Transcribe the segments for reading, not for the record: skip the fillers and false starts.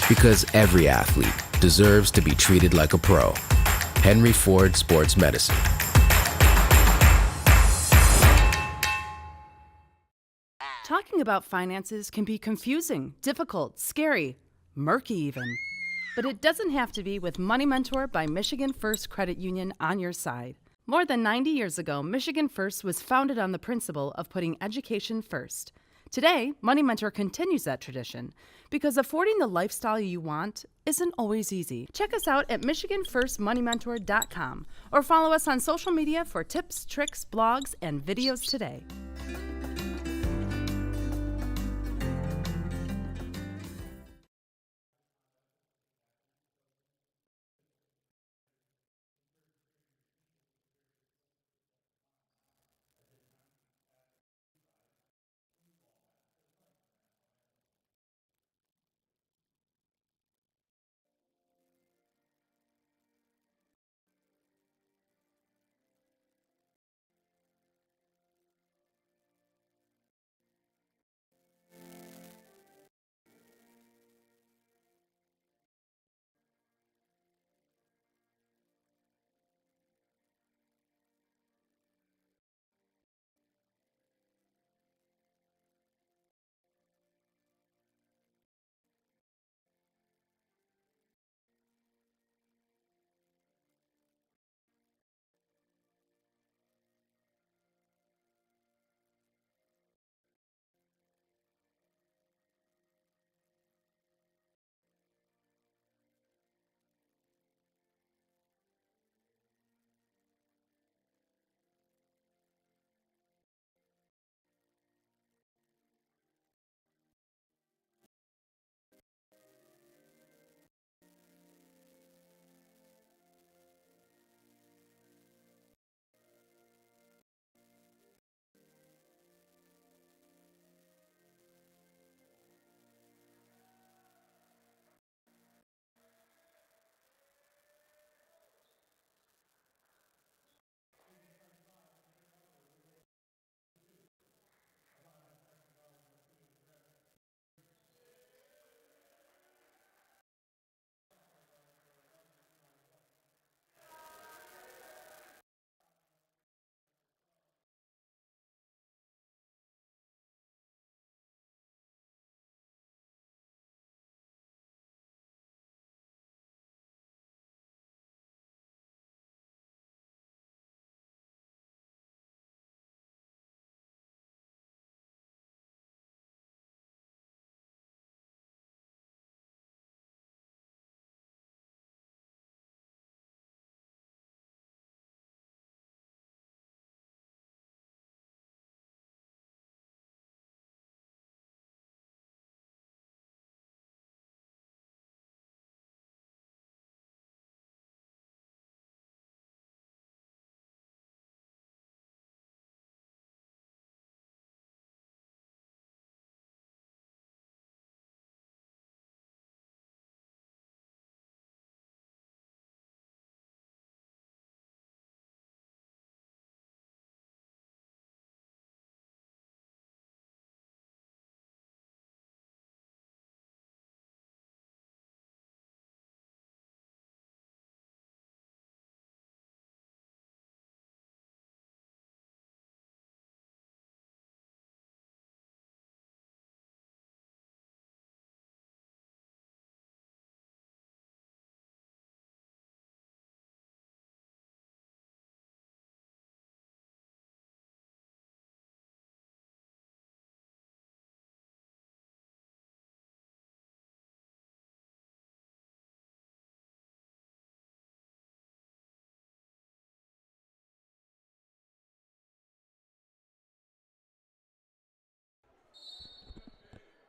Because every athlete deserves to be treated like a pro. Henry Ford Sports Medicine. Talking about finances can be confusing, difficult, scary, murky even. But it doesn't have to be with Money Mentor by Michigan First Credit Union on your side. More than 90 years ago, Michigan First was founded on the principle of putting education first. Today, Money Mentor continues that tradition because affording the lifestyle you want isn't always easy. Check us out at MichiganFirstMoneyMentor.com or follow us on social media for tips, tricks, blogs, and videos today.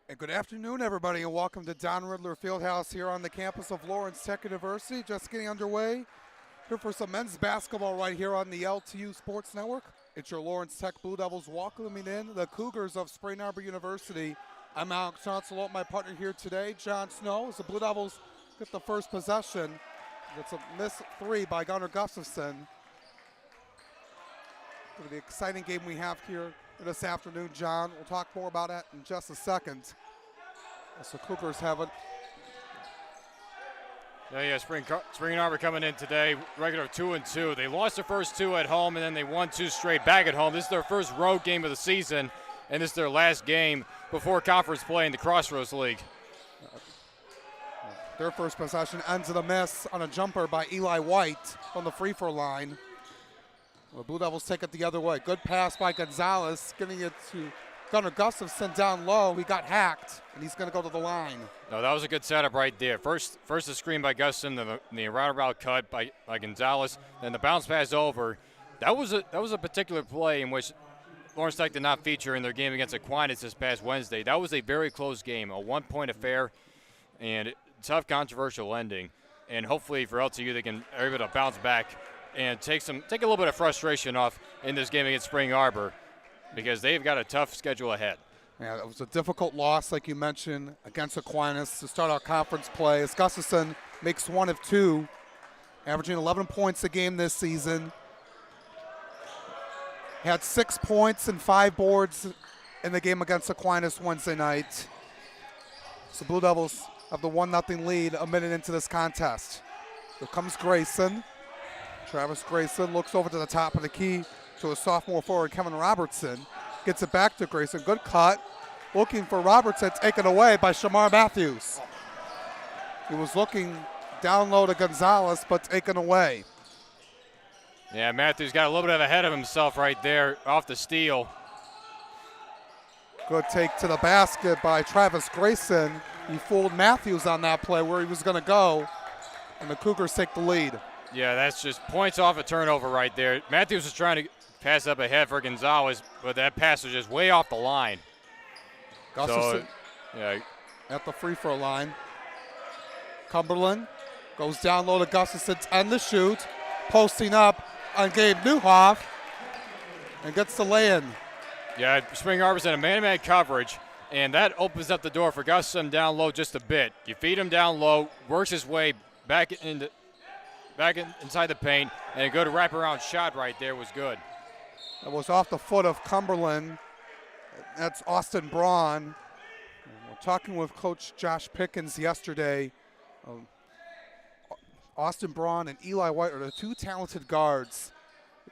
And good afternoon, everybody, and welcome to Don Riddler Fieldhouse here on the campus of Lawrence Tech University. Just getting underway here for some men's basketball right here on the LTU Sports Network. It's your Lawrence Tech Blue Devils welcoming in the Cougars of Spring Arbor University. I'm Alex Johnson, along with my partner here today, John Snow, as the Blue Devils get the first possession. It's a missed three by Gunnar Gustafson. It'll be an exciting game we have here this afternoon, John. We'll talk more about that in just a second. As the Cougars have it Yeah, Spring Arbor coming in today, regular 2-2. They lost their first two at home, and then they won two straight back at home. This is their first road game of the season, and this is their last game before conference play in the Crossroads League. Their first possession ends in a miss on a jumper by Eli White on the free throw line. The Blue Devils take it the other way. Good pass by Gonzalez, getting it to Gunnar Gustafson down low. He got hacked, and he's going to go to the line. No, that was a good setup right there. First the screen by Gustafson, then the roundabout cut by Gonzalez, then the bounce pass over. That was a particular play in which Lawrence Tech did not feature in their game against Aquinas this past Wednesday. That was a very close game, a one-point affair, and tough, controversial ending. And hopefully for LTU, they are able to bounce back and take a little bit of frustration off in this game against Spring Arbor, because they've got a tough schedule ahead. Yeah, it was a difficult loss, like you mentioned, against Aquinas to start our conference play. As Gustafson makes 1 of 2, averaging 11 points a game this season. He had 6 points and 5 boards in the game against Aquinas Wednesday night. So Blue Devils have the 1-0 lead a minute into this contest. Here comes Grayson. Travis Grayson looks over to the top of the key to a sophomore forward, Kevin Robertson. Gets it back to Grayson. Good cut. Looking for Robertson, taken away by Shamar Matthews. He was looking down low to Gonzalez, but taken away. Yeah, Matthews got a little bit ahead of himself right there off the steal. Good take to the basket by Travis Grayson. He fooled Matthews on that play where he was going to go, and the Cougars take the lead. Yeah, that's just points off a turnover right there. Matthews was trying to pass up ahead for Gonzalez, but that pass was just way off the line. Gustafson yeah, at the free throw line. Cumberland goes down low to Gustafson to end the shoot. Posting up on Gabe Newhoff and gets the lay-in. Yeah, Spring Arbor's in a man-to-man coverage, and that opens up the door for Gustafson down low just a bit. You feed him down low, works his way inside the paint, and a good wraparound shot right there was good. It was off the foot of Cumberland. That's Austin Braun. We're talking with Coach Josh Pickens yesterday. Austin Braun and Eli White are the two talented guards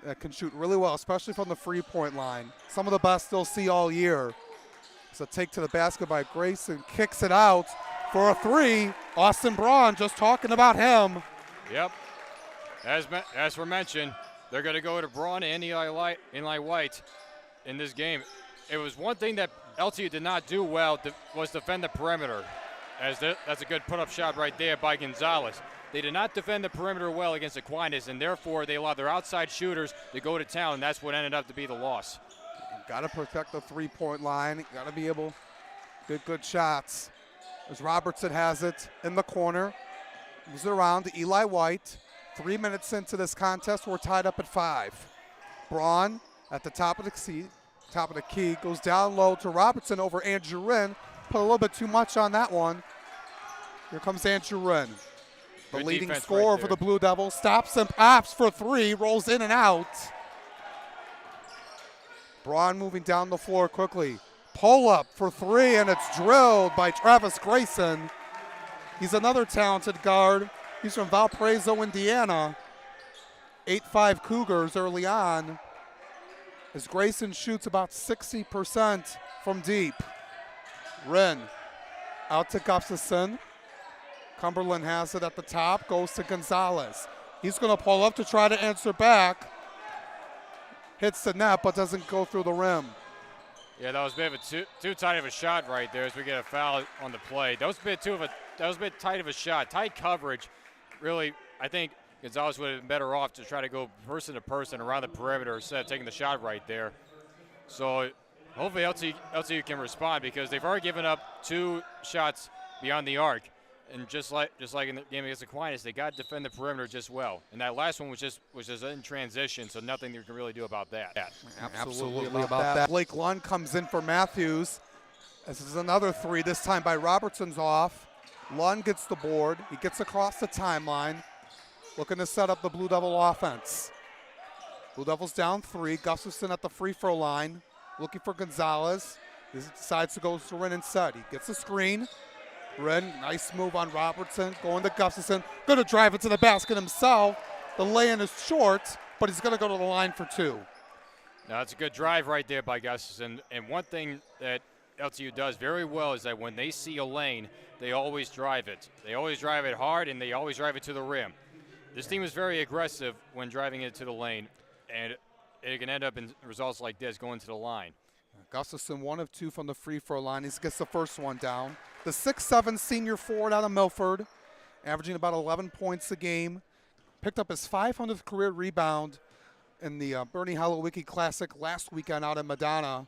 that can shoot really well, especially from the three-point line. Some of the best they'll see all year. So take to the basket by Grayson, kicks it out for a three. Austin Braun, just talking about him. Yep. As we mentioned, they're going to go to Braun and Eli White in this game. It was one thing that LTU did not do well was defend the perimeter. That's a good put-up shot right there by Gonzalez. They did not defend the perimeter well against Aquinas, and therefore they allowed their outside shooters to go to town, and that's what ended up to be the loss. Got to protect the three-point line. Got to be able to get good shots. As Robertson has it in the corner. Moves it around to Eli White. 3 minutes into this contest, we're tied up at 5. Braun at the top of the key, goes down low to Robertson over Andrew Wren. Put a little bit too much on that one. Here comes Andrew Wren. The Good leading defense scorer right for there. the Blue Devils. Stops and pops for three, rolls in and out. Braun moving down the floor quickly. Pull up for three, and it's drilled by Travis Grayson. He's another talented guard. He's from Valparaiso, Indiana. 8'5" Cougars early on. As Grayson shoots about 60% from deep. Wren out to Gustafson. Cumberland has it at the top, goes to Gonzalez. He's going to pull up to try to answer back. Hits the net, but doesn't go through the rim. Yeah, that was a bit of a too tight of a shot right there as we get a foul on the play. That was a bit tight of a shot. Tight coverage. Really, I think Gonzalez would have been better off to try to go person to person around the perimeter instead of taking the shot right there. So hopefully LTU can respond, because they've already given up 2 shots beyond the arc. And just like in the game against Aquinas, they got to defend the perimeter just well. And that last one was just in transition, so nothing you can really do about that. Absolutely about that. Blake Lund comes in for Matthews. This is another three, this time by Robertson's off. Lund gets the board. He gets across the timeline, looking to set up the Blue Devil offense. Blue Devils down 3. Gustafson at the free throw line, looking for Gonzalez. He decides to go to Wren instead. He gets the screen. Wren, nice move on Robertson, going to Gustafson, going to drive it to the basket himself. The lay-in is short, but he's going to go to the line for two. Now, that's a good drive right there by Gustafson. And one thing that LTU does very well is that when they see a lane, they always drive it. They always drive it hard, and they always drive it to the rim. This team is very aggressive when driving it to the lane, and it can end up in results like this, going to the line. Gustafson 1 of 2 from the free throw line. He gets the first one down. The 6'7" senior forward out of Milford, averaging about 11 points a game. Picked up his 500th career rebound in the Bernie Holowicki Classic last weekend out in Madonna.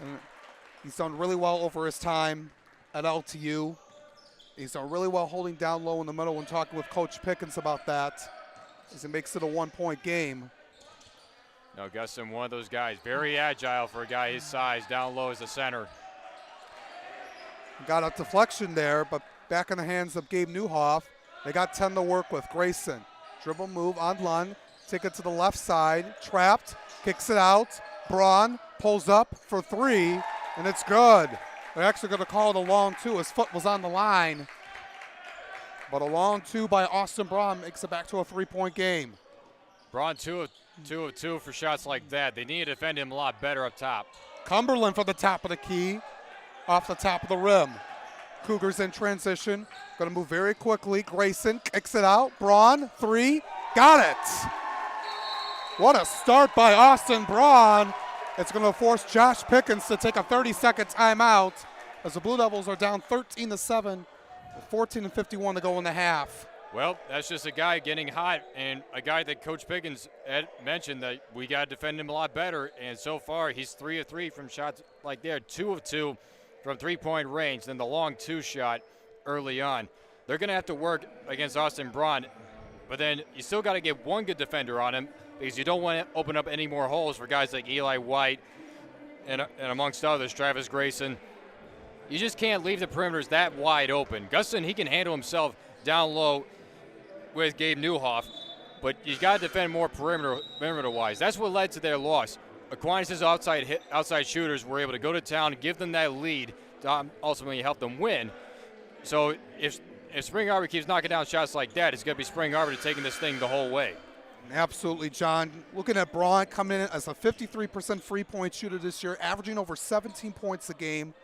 And he's done really well over his time at LTU. He's done really well holding down low in the middle and talking with Coach Pickens about that as he makes it a 1-point game. No, Gustin, one of those guys, very agile for a guy his size, down low as a center. Got a deflection there, but back in the hands of Gabe Newhoff. They got 10 to work with. Grayson, dribble move on Lund, take it to the left side, trapped, kicks it out. Braun pulls up for 3, and it's good. They're actually going to call it a long 2. His foot was on the line. But a long 2 by Austin Braun makes it back to a 3-point game. Braun 2 of 2 for shots like that. They need to defend him a lot better up top. Cumberland for the top of the key, off the top of the rim. Cougars in transition, going to move very quickly. Grayson kicks it out. Braun, 3, got it. What a start by Austin Braun. It's going to force Josh Pickens to take a 30-second timeout as the Blue Devils are down 13-7 with 14:51 to go in the half. Well, that's just a guy getting hot, and a guy that Coach Pickens had mentioned that we got to defend him a lot better, and so far he's 3 of 3 from shots like there, 2 of 2 from three-point range, then the long 2 shot early on. They're going to have to work against Austin Braun, but then you still got to get one good defender on him because you don't want to open up any more holes for guys like Eli White and amongst others, Travis Grayson. You just can't leave the perimeters that wide open. Gustin, he can handle himself down low with Gabe Newhoff, but you got to defend more perimeter-wise. That's what led to their loss. Aquinas' outside shooters were able to go to town and give them that lead to ultimately help them win. So if Spring Arbor keeps knocking down shots like that, it's going to be Spring Arbor taking this thing the whole way. Absolutely, John. Looking at Braun coming in as a 53% free-point shooter this year, averaging over 17 points a game.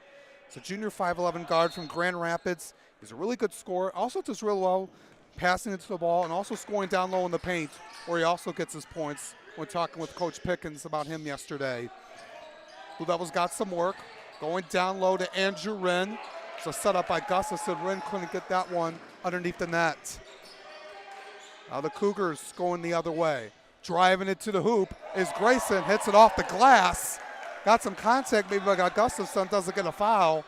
It's a junior 5'11 guard from Grand Rapids. He's a really good scorer. Also does real well passing into the ball and also scoring down low in the paint, where he also gets his points when talking with Coach Pickens about him yesterday. Blue Devils got some work. Going down low to Andrew Wren. It's a setup by Gustafson. Wren couldn't get that one underneath the net. Now the Cougars going the other way. Driving it to the hoop is Grayson. Hits it off the glass. Got some contact maybe by Gustafson. Doesn't get a foul.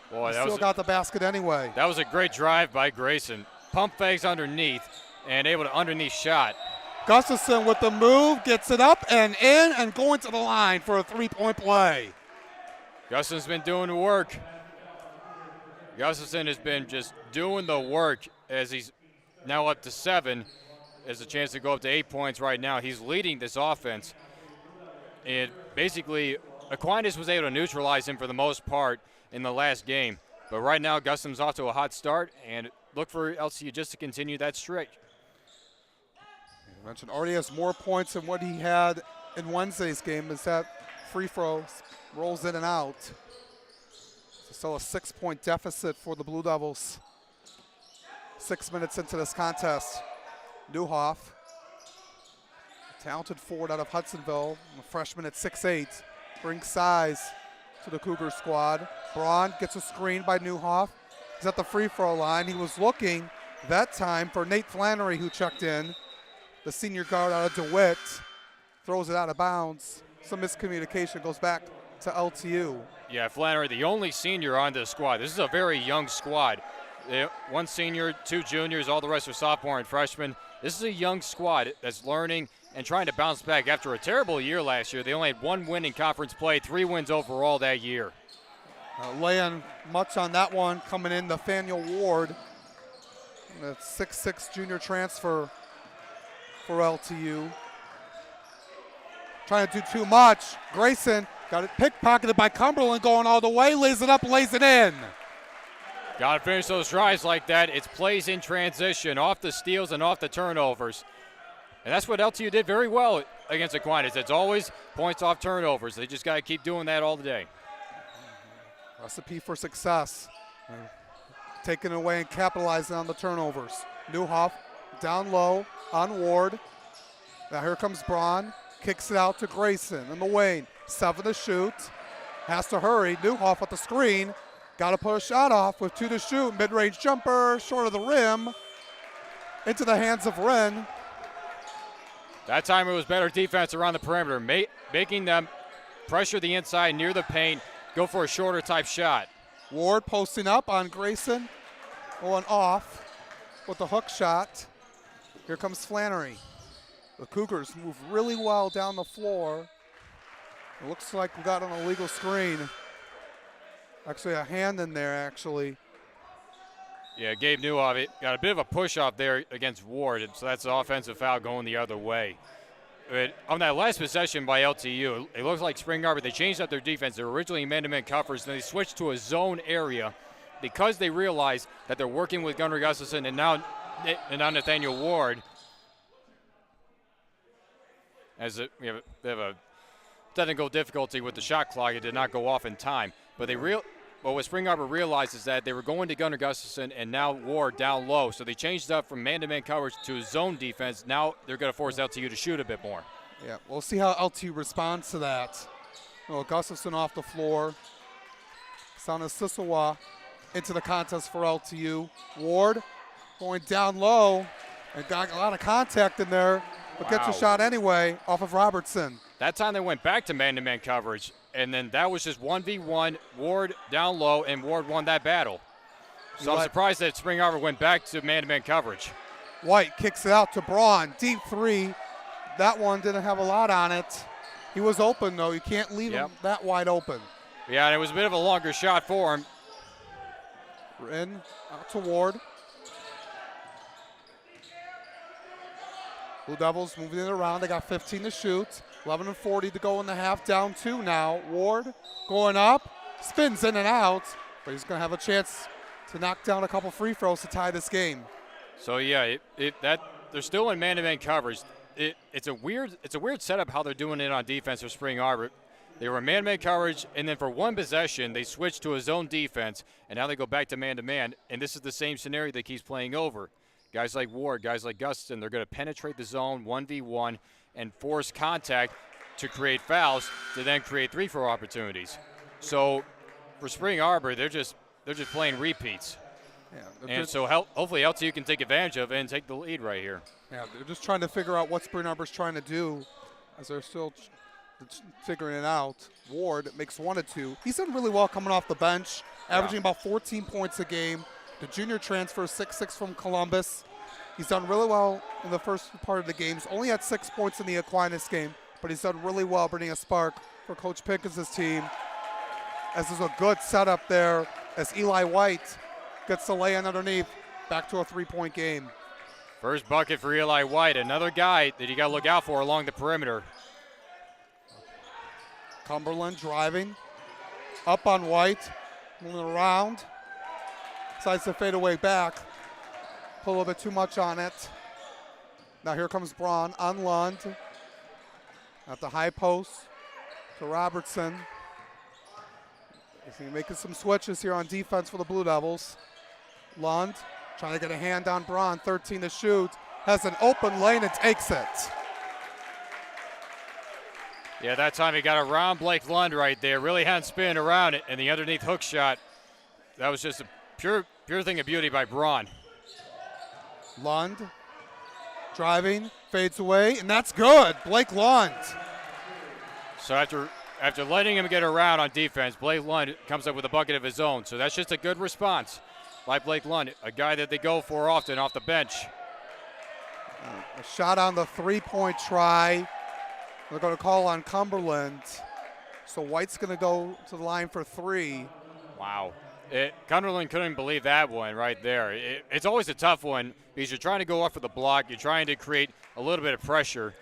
Boy, Still got the basket anyway. That was a great drive by Grayson. Pump fakes underneath and able to underneath shot. Gustafson with the move, gets it up and in and going to the line for a 3-point play. Gustafson's been doing the work. Gustafson has been just doing the work as he's now up to 7. Has a chance to go up to 8 points right now. He's leading this offense. And basically, Aquinas was able to neutralize him for the most part in the last game. But right now, Gustafson's off to a hot start, and look for LTU just to continue that streak. I mentioned already has more points than what he had in Wednesday's game as that free throw rolls in and out. So still a 6-point deficit for the Blue Devils. 6 minutes into this contest. Newhoff, a talented forward out of Hudsonville, a freshman at 6'8", brings size to the Cougar squad. Braun gets a screen by Newhoff. He's at the free throw line. He was looking that time for Nate Flannery, who checked in. The senior guard out of DeWitt throws it out of bounds. Some miscommunication, goes back to LTU. Yeah, Flannery, the only senior on this squad. This is a very young squad. One senior, 2 juniors, all the rest are sophomore and freshmen. This is a young squad that's learning and trying to bounce back after a terrible year last year. They only had 1 win in conference play, 3 wins overall that year. Laying much on that one, coming in Nathaniel Ward, the 6'6" junior transfer for LTU. Trying to do too much. Grayson got it pickpocketed by Cumberland, going all the way, lays it up, lays it in. Got to finish those drives like that. It's plays in transition, off the steals and off the turnovers. And that's what LTU did very well against Aquinas. It's always points off turnovers. They just got to keep doing that all day. Recipe for success. Taking away and capitalizing on the turnovers. Newhoff down low on Ward. Now here comes Braun. Kicks it out to Grayson in the lane. 7 to shoot. Has to hurry. Newhoff with the screen. Got to put a shot off with 2 to shoot. Mid-range jumper, short of the rim. Into the hands of Wren. That time it was better defense around the perimeter, making them pressure the inside near the paint, go for a shorter type shot. Ward posting up on Grayson. Going off with the hook shot. Here comes Flannery. The Cougars move really well down the floor. It looks like we got an illegal screen. Actually, a hand in there, actually. Yeah, Gabe Newhoff got a bit of a push off there against Ward, and so that's an offensive foul going the other way. But on that last possession by LTU, it looks like Spring Arbor, they changed up their defense. They were originally man-to-man covers, and they switched to a zone area because they realized that they're working with Gunnar Gustafson and now Nathaniel Ward. As we have a technical difficulty with the shot clock, it did not go off in time. But what Spring Arbor realized is that they were going to Gunnar Gustafson and now Ward down low. So they changed up from man-to-man coverage to zone defense. Now they're going to force LTU to shoot a bit more. Yeah, we'll see how LTU responds to that. Well, Gustafson off the floor. Sana Sisawa into the contest for LTU. Ward going down low and got a lot of contact in there, but gets a shot anyway off of Robertson. That time they went back to man-to-man coverage, and then that was just 1v1, Ward down low, and Ward won that battle. So I'm surprised that Spring Arbor went back to man-to-man coverage. White kicks it out to Braun, deep three. That one didn't have a lot on it. He was open, though. You can't leave him that wide open. Yeah, and it was a bit of a longer shot for him. In, out to Ward. Blue Devils moving it around. They got 15 to shoot. 11:40 to go in the half. Down 2 now. Ward going up. Spins in and out. But he's going to have a chance to knock down a couple free throws to tie this game. So, yeah, they're still in man-to-man coverage. It's a weird setup how they're doing it on defense for Spring Arbor. They were man-to-man coverage, and then for one possession, they switched to a zone defense, and now they go back to man-to-man, and this is the same scenario that keeps playing over. Guys like Ward, guys like Gustafson, they're going to penetrate the zone 1v1 and force contact to create fouls to then create free-throw opportunities. So for Spring Arbor, they're just playing repeats. Yeah, and so hopefully LTU can take advantage of it and take the lead right here. Yeah, they're just trying to figure out what Spring Arbor's trying to do as they're still figuring it out. Ward makes 1 of 2. He's done really well coming off the bench, averaging about 14 points a game. The junior transfer, 6'6" from Columbus. He's done really well in the first part of the games. Only had 6 points in the Aquinas game, but he's done really well bringing a spark for Coach Pickens' team. As there's a good setup there as Eli White gets the lay-in underneath. Back to a 3-point game. First bucket for Eli White, another guy that you got to look out for along the perimeter. Cumberland driving, up on White, moving around. Decides to fade away back. Put a little bit too much on it. Now here comes Braun on Lund. At the high post to Robertson. He's making some switches here on defense for the Blue Devils. Lund trying to get a hand on Braun, 13 to shoot. Has an open lane and takes it. Yeah, that time he got around Blake Lund right there. Really hadn't spin around it, and the underneath hook shot. That was just a pure thing of beauty by Braun. Lund driving, fades away, and that's good. Blake Lund. So after letting him get around on defense, Blake Lund comes up with a bucket of his own. So that's just a good response by Blake Lund, a guy that they go for often off the bench. A shot on the three-point try. They're going to call on Cumberland. So White's going to go to the line for 3. Wow. Cumberland couldn't believe that one right there. It's always a tough one because you're trying to go off for the block. You're trying to create a little bit of pressure,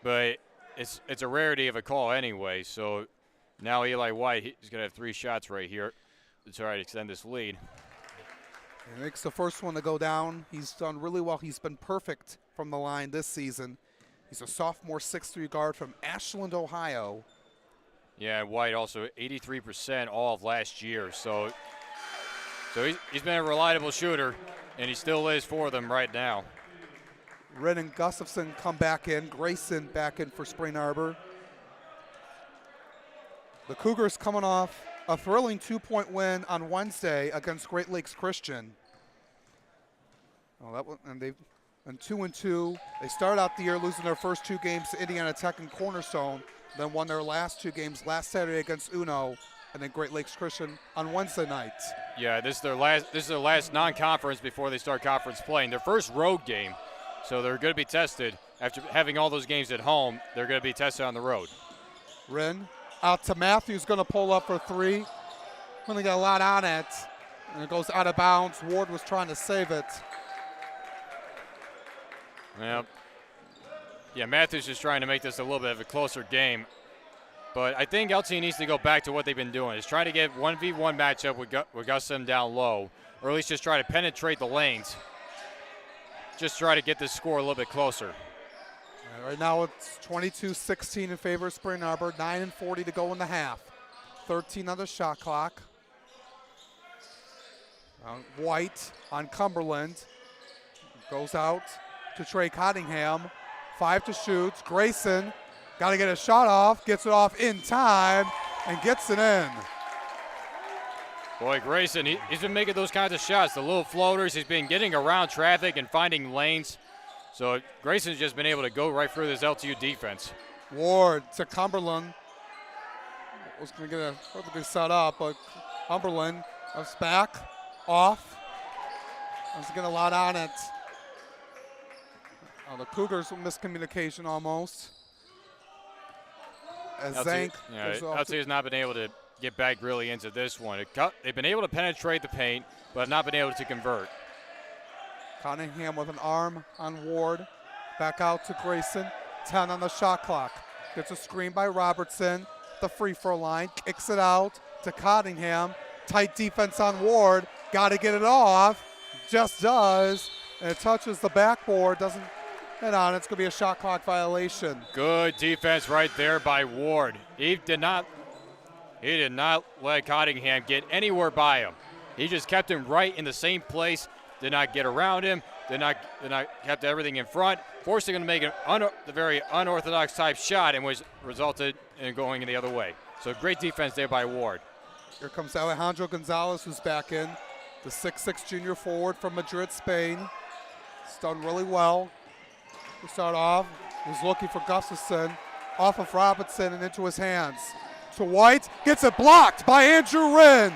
but it's a rarity of a call anyway. So now Eli White, he's going to have 3 shots right here to try to extend this lead. He makes the first one to go down. He's done really well. He's been perfect from the line this season. He's a sophomore 6'3" guard from Ashland, Ohio. Yeah, White also 83% all of last year. So he's been a reliable shooter, and he still is for them right now. Wren and Gustafson come back in. Grayson back in for Spring Arbor. The Cougars coming off a thrilling 2-point win on Wednesday against Great Lakes Christian. And they've been 2-2. They started out the year losing their first 2 games to Indiana Tech and Cornerstone, then won their last 2 games last Saturday against Uno, and then Great Lakes Christian on Wednesday night. Yeah, this is their last non-conference before they start conference playing. Their first road game, so they're going to be tested. After having all those games at home, they're going to be tested on the road. Wren out to Matthews, going to pull up for 3. Really got a lot on it, and it goes out of bounds. Ward was trying to save it. Yeah, Matthews is trying to make this a little bit of a closer game. But I think LTU needs to go back to what they've been doing, is try to get 1v1 matchup with Gustum down low, or at least just try to penetrate the lanes. Just try to get this score a little bit closer. Right now it's 22-16 in favor of Spring Arbor, 9:40 to go in the half. 13 on the shot clock. White on Cumberland. Goes out to Trey Cottingham. 5 to shoot. Grayson got to get a shot off. Gets it off in time and gets it in. Boy, Grayson, he's been making those kinds of shots. The little floaters. He's been getting around traffic and finding lanes. So Grayson's just been able to go right through this LTU defense. Ward to Cumberland. Was going to get a perfectly set up, but Cumberland goes back, off. Let's get a lot on it. The Cougars miscommunication almost. As Zank LTU has not been able to get back really into this one. They've been able to penetrate the paint, but not been able to convert. Cunningham with an arm on Ward. Back out to Grayson. 10 on the shot clock. Gets a screen by Robertson. The free throw line. Kicks it out to Cottingham. Tight defense on Ward. Got to get it off. Just does. And it touches the backboard. Doesn't head on. It's going to be a shot clock violation. Good defense right there by Ward. He did not let Cottingham get anywhere by him. He just kept him right in the same place. Did not get around him. Did not kept everything in front, forcing him to make the very unorthodox type shot, and was resulted in going the other way. So great defense there by Ward. Here comes Alejandro Gonzalez, who's back in. The 6'6" junior forward from Madrid, Spain. He's done really well. To start off, he's looking for Gustafson. Off of Robinson and into his hands. To White, gets it blocked by Andrew Wren.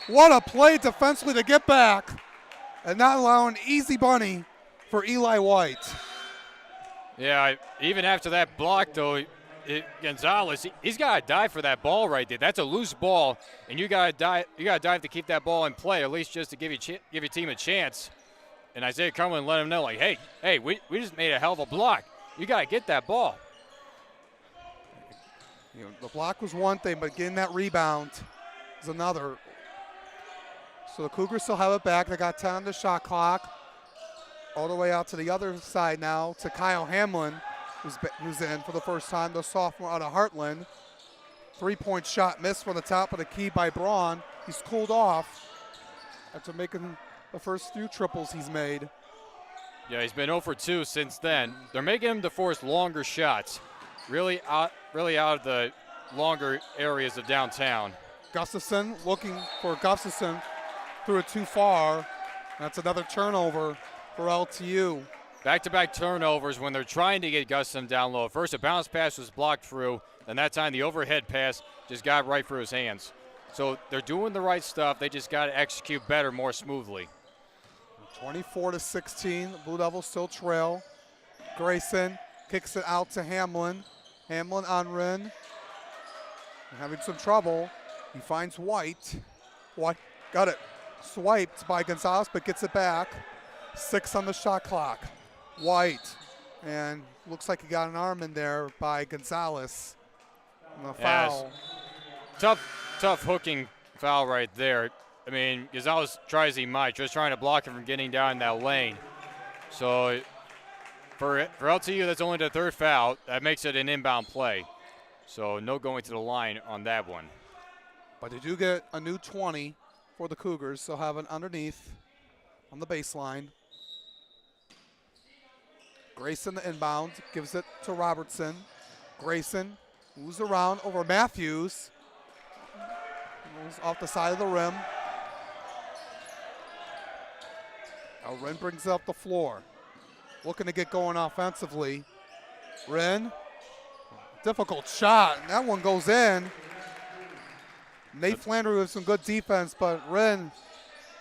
What a play defensively to get back. And not allowing easy bunny for Eli White. Yeah, even after that block, though, Gonzalez, he's got to dive for that ball right there. That's a loose ball, and you got to dive to keep that ball in play, at least just to give your team a chance. And Isaiah Cumberland let him know, like, hey, we just made a hell of a block. You got to get that ball. The block was one thing, but getting that rebound is another. So the Cougars still have it back. They got 10 on the shot clock. All the way out to the other side now to Kyle Hamlin, who's in for the first time, the sophomore out of Heartland. 3-point shot missed from the top of the key by Braun. He's cooled off after making the first few triples he's made. Yeah, he's been 0 for 2 since then. They're making him to force longer shots, really out of the longer areas of downtown. Gustafson looking for Gustafson. Threw it too far. That's another turnover for LTU. Back-to-back turnovers when they're trying to get Gustum down low. First, a bounce pass was blocked through, and that time the overhead pass just got right through his hands. So they're doing the right stuff. They just got to execute better, more smoothly. 24-16. Blue Devils still trail. Grayson kicks it out to Hamlin. Hamlin on Wren. Having some trouble. He finds White. White got it. Swiped by Gonzalez, but gets it back. 6 on the shot clock. White, and looks like he got an arm in there by Gonzalez. And a foul. Tough hooking foul right there. I mean, Gonzalez tries as he might, just trying to block him from getting down that lane. So for LTU, that's only the third foul. That makes it an inbound play. So no going to the line on that one. But they do get a new 20 for the Cougars. They'll have it underneath on the baseline. Grayson the inbound, gives it to Robertson. Grayson moves around over Matthews. Moves off the side of the rim. Now Wren brings it up the floor. Looking to get going offensively. Wren, difficult shot. And that one goes in. Nate Flannery with some good defense, but Wren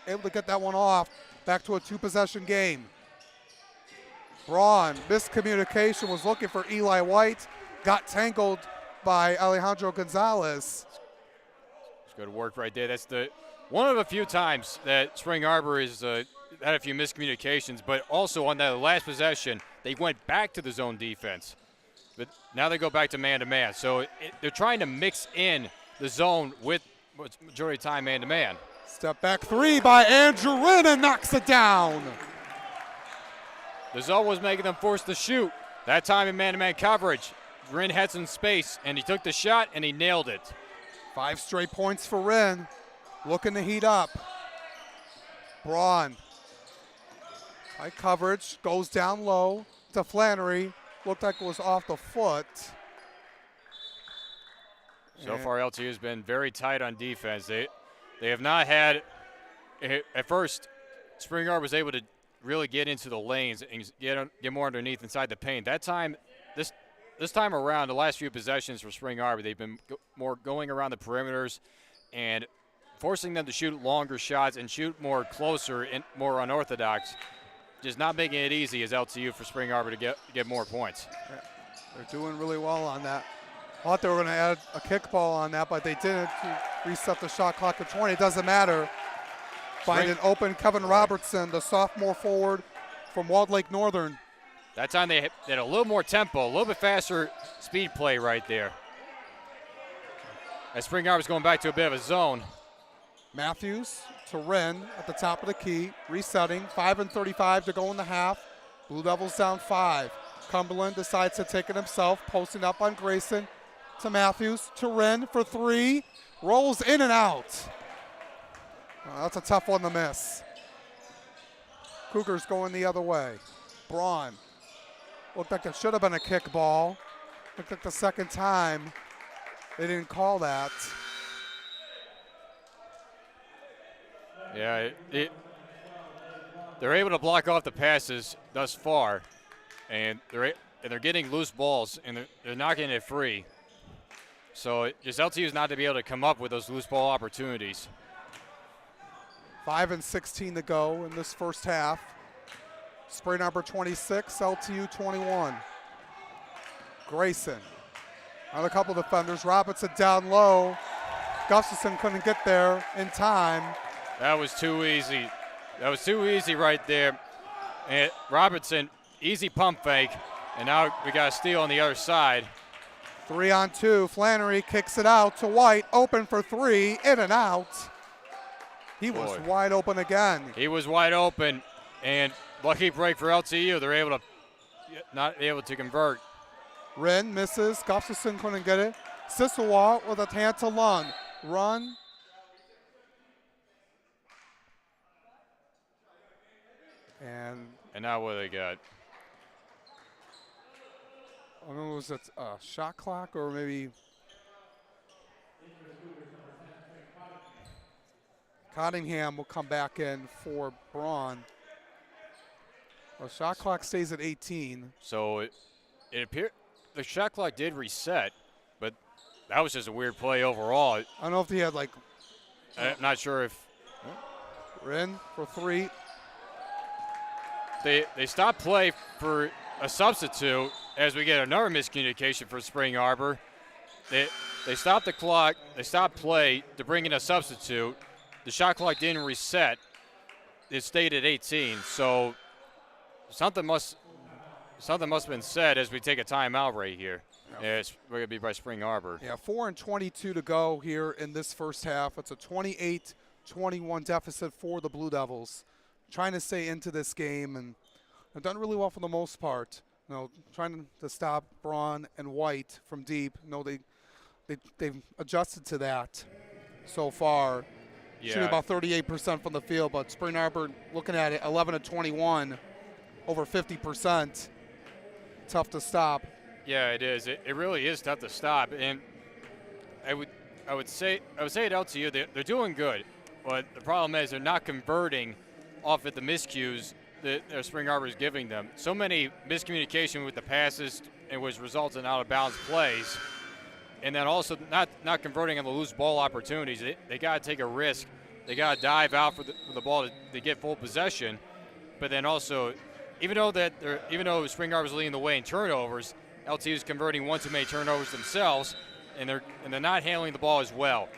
able to get that one off. Back to a two-possession game. Braun, miscommunication, was looking for Eli White. Got tangled by Alejandro Gonzalez. It's good work right there. That's the one of a few times that Spring Arbor has had a few miscommunications, but also on that last possession, they went back to the zone defense. But now they go back to man-to-man. So they're trying to mix in the zone with majority of the time man-to-man. Step back three by Andrew Wren and knocks it down. The zone was making them force the shoot. That time in man-to-man coverage, Wren had some space, and he took the shot, and he nailed it. 5 straight points for Wren. Looking to heat up. Braun. High coverage, goes down low to Flannery. Looked like it was off the foot. So far, LTU has been very tight on defense. They have not had, at first, Spring Arbor was able to really get into the lanes and get more underneath inside the paint. That time, this time around, the last few possessions for Spring Arbor, they've been more going around the perimeters and forcing them to shoot longer shots and shoot more closer and more unorthodox. Just not making it easy as LTU for Spring Arbor to get more points. Yeah, they're doing really well on that. I thought they were going to add a kickball on that, but they didn't to reset the shot clock to 20. It doesn't matter. Find an open Kevin Robertson, the sophomore forward from Walled Lake Northern. That time they had a little more tempo, a little bit faster speed play right there. As Spring Arbor's going back to a bit of a zone. Matthews to Wren at the top of the key, resetting, 5:35 to go in the half. Blue Devils down 5. Cumberland decides to take it himself, posting up on Grayson to Matthews to Wren for 3. Rolls in and out. That's a tough one to miss. Cougars going the other way. Braun. Looked like it should have been a kick ball. Looked like the second time they didn't call that. Yeah, they're able to block off the passes thus far, and they're getting loose balls, and they're not getting it free. So just LTU is not to be able to come up with those loose ball opportunities. 5:16 to go in this first half. Spring Arbor 26, LTU 21. Grayson on a couple of defenders. Robinson down low. Gustafson couldn't get there in time. That was too easy. That was too easy right there. And Robertson, easy pump fake, and now we got a steal on the other side. 3-on-2. Flannery kicks it out to White. Open for 3. In and out. He was wide open again. He was wide open, and lucky break for LTU. They're able to not able to convert. Wren misses. Gustafson couldn't get it. Sissewa with a hand to Lund. Run. And now what they got? I don't know, was it a shot clock or maybe Cottingham will come back in for Braun. The shot clock stays at 18. So it appeared the shot clock did reset, but that was just a weird play overall. I don't know if he had like. I'm not sure if. Wren for 3. They stopped play for a substitute as we get another miscommunication for Spring Arbor. They stopped the clock. They stopped play to bring in a substitute. The shot clock didn't reset. It stayed at 18. So something must have been said as we take a timeout right here. Yeah, it's going to be by Spring Arbor. Yeah, 4:22 to go here in this first half. It's a 21 deficit for the Blue Devils. Trying to stay into this game, and they've done really well for the most part. Trying to stop Braun and White from deep. They've adjusted to that so far. Yeah. Shooting about 38% from the field, but Spring Arbor, looking at it, 11 of 21, over 50%. Tough to stop. Yeah, it is. It really is tough to stop. And I would say at LTU they're doing good, but the problem is they're not converting off at the miscues that Spring Arbor is giving them. So many miscommunication with the passes, and which results in out of bounds plays. And then also not converting on the loose ball opportunities. They got to take a risk. They got to dive out for the ball to get full possession. But then also, even though Spring Arbor is leading the way in turnovers, LTU is converting one too many turnovers themselves, and they're not handling the ball as well.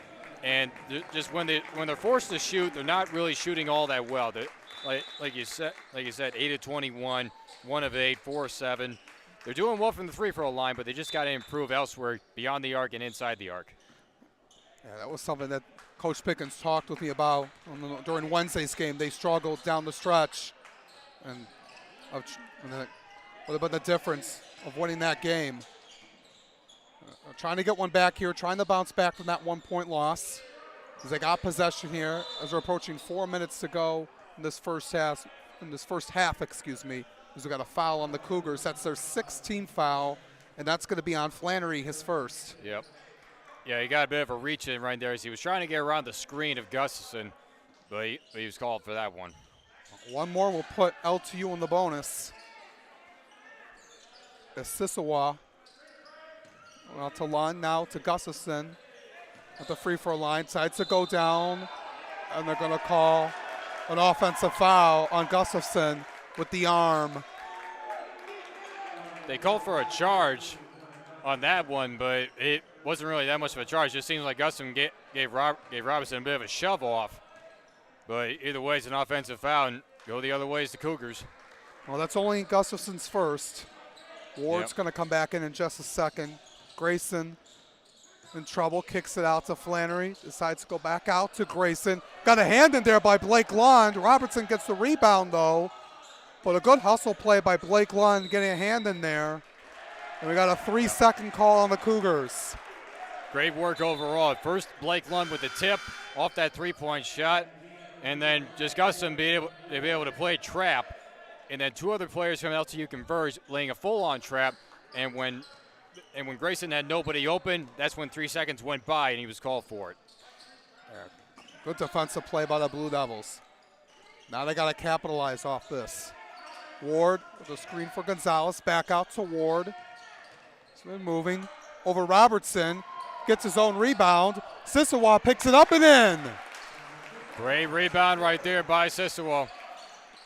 And just when they're forced to shoot, they're not really shooting all that well. Like you said, 8 of 21, 1 of 8, 4 of 7. They're doing well from the free throw line, but they just got to improve elsewhere beyond the arc and inside the arc. Yeah, that was something that Coach Pickens talked with me about during Wednesday's game. They struggled down the stretch, and what about the difference of winning that game? Trying to get one back here, trying to bounce back from that 1-point loss. As they got possession here, as we're approaching 4 minutes to go in this first half. As we got a foul on the Cougars. That's their 16th foul, and that's going to be on Flannery, his first. Yep. Yeah, he got a bit of a reach in right there as he was trying to get around the screen of Gustafson, but he was called for that one. One more will put LTU in the bonus. Sisawa. Well, to Lund, now to Gustafson at the free throw line. Sides to go down, and they're going to call an offensive foul on Gustafson with the arm. They called for a charge on that one, but it wasn't really that much of a charge. It just seems like Gustafson gave Robinson a bit of a shove off. But either way, it's an offensive foul, and go the other way is the Cougars. Well, that's only Gustafson's first. Ward's going to come back in just a second. Grayson in trouble, kicks it out to Flannery, decides to go back out to Grayson. Got a hand in there by Blake Lund. Robertson gets the rebound, though. But a good hustle play by Blake Lund, getting a hand in there. And we got a 3-second call on the Cougars. Great work overall. First, Blake Lund with the tip off that three-point shot, and then just Gustafson being able to play trap. And then two other players from LTU converged, laying a full-on trap. And when Grayson had nobody open, that's when 3 seconds went by and he was called for it. Good defensive play by the Blue Devils. Now they got to capitalize off this. Ward with a screen for Gonzalez. Back out to Ward. He's been moving over Robertson. Gets his own rebound. Sisawa picks it up and in. Great rebound right there by Sisawa.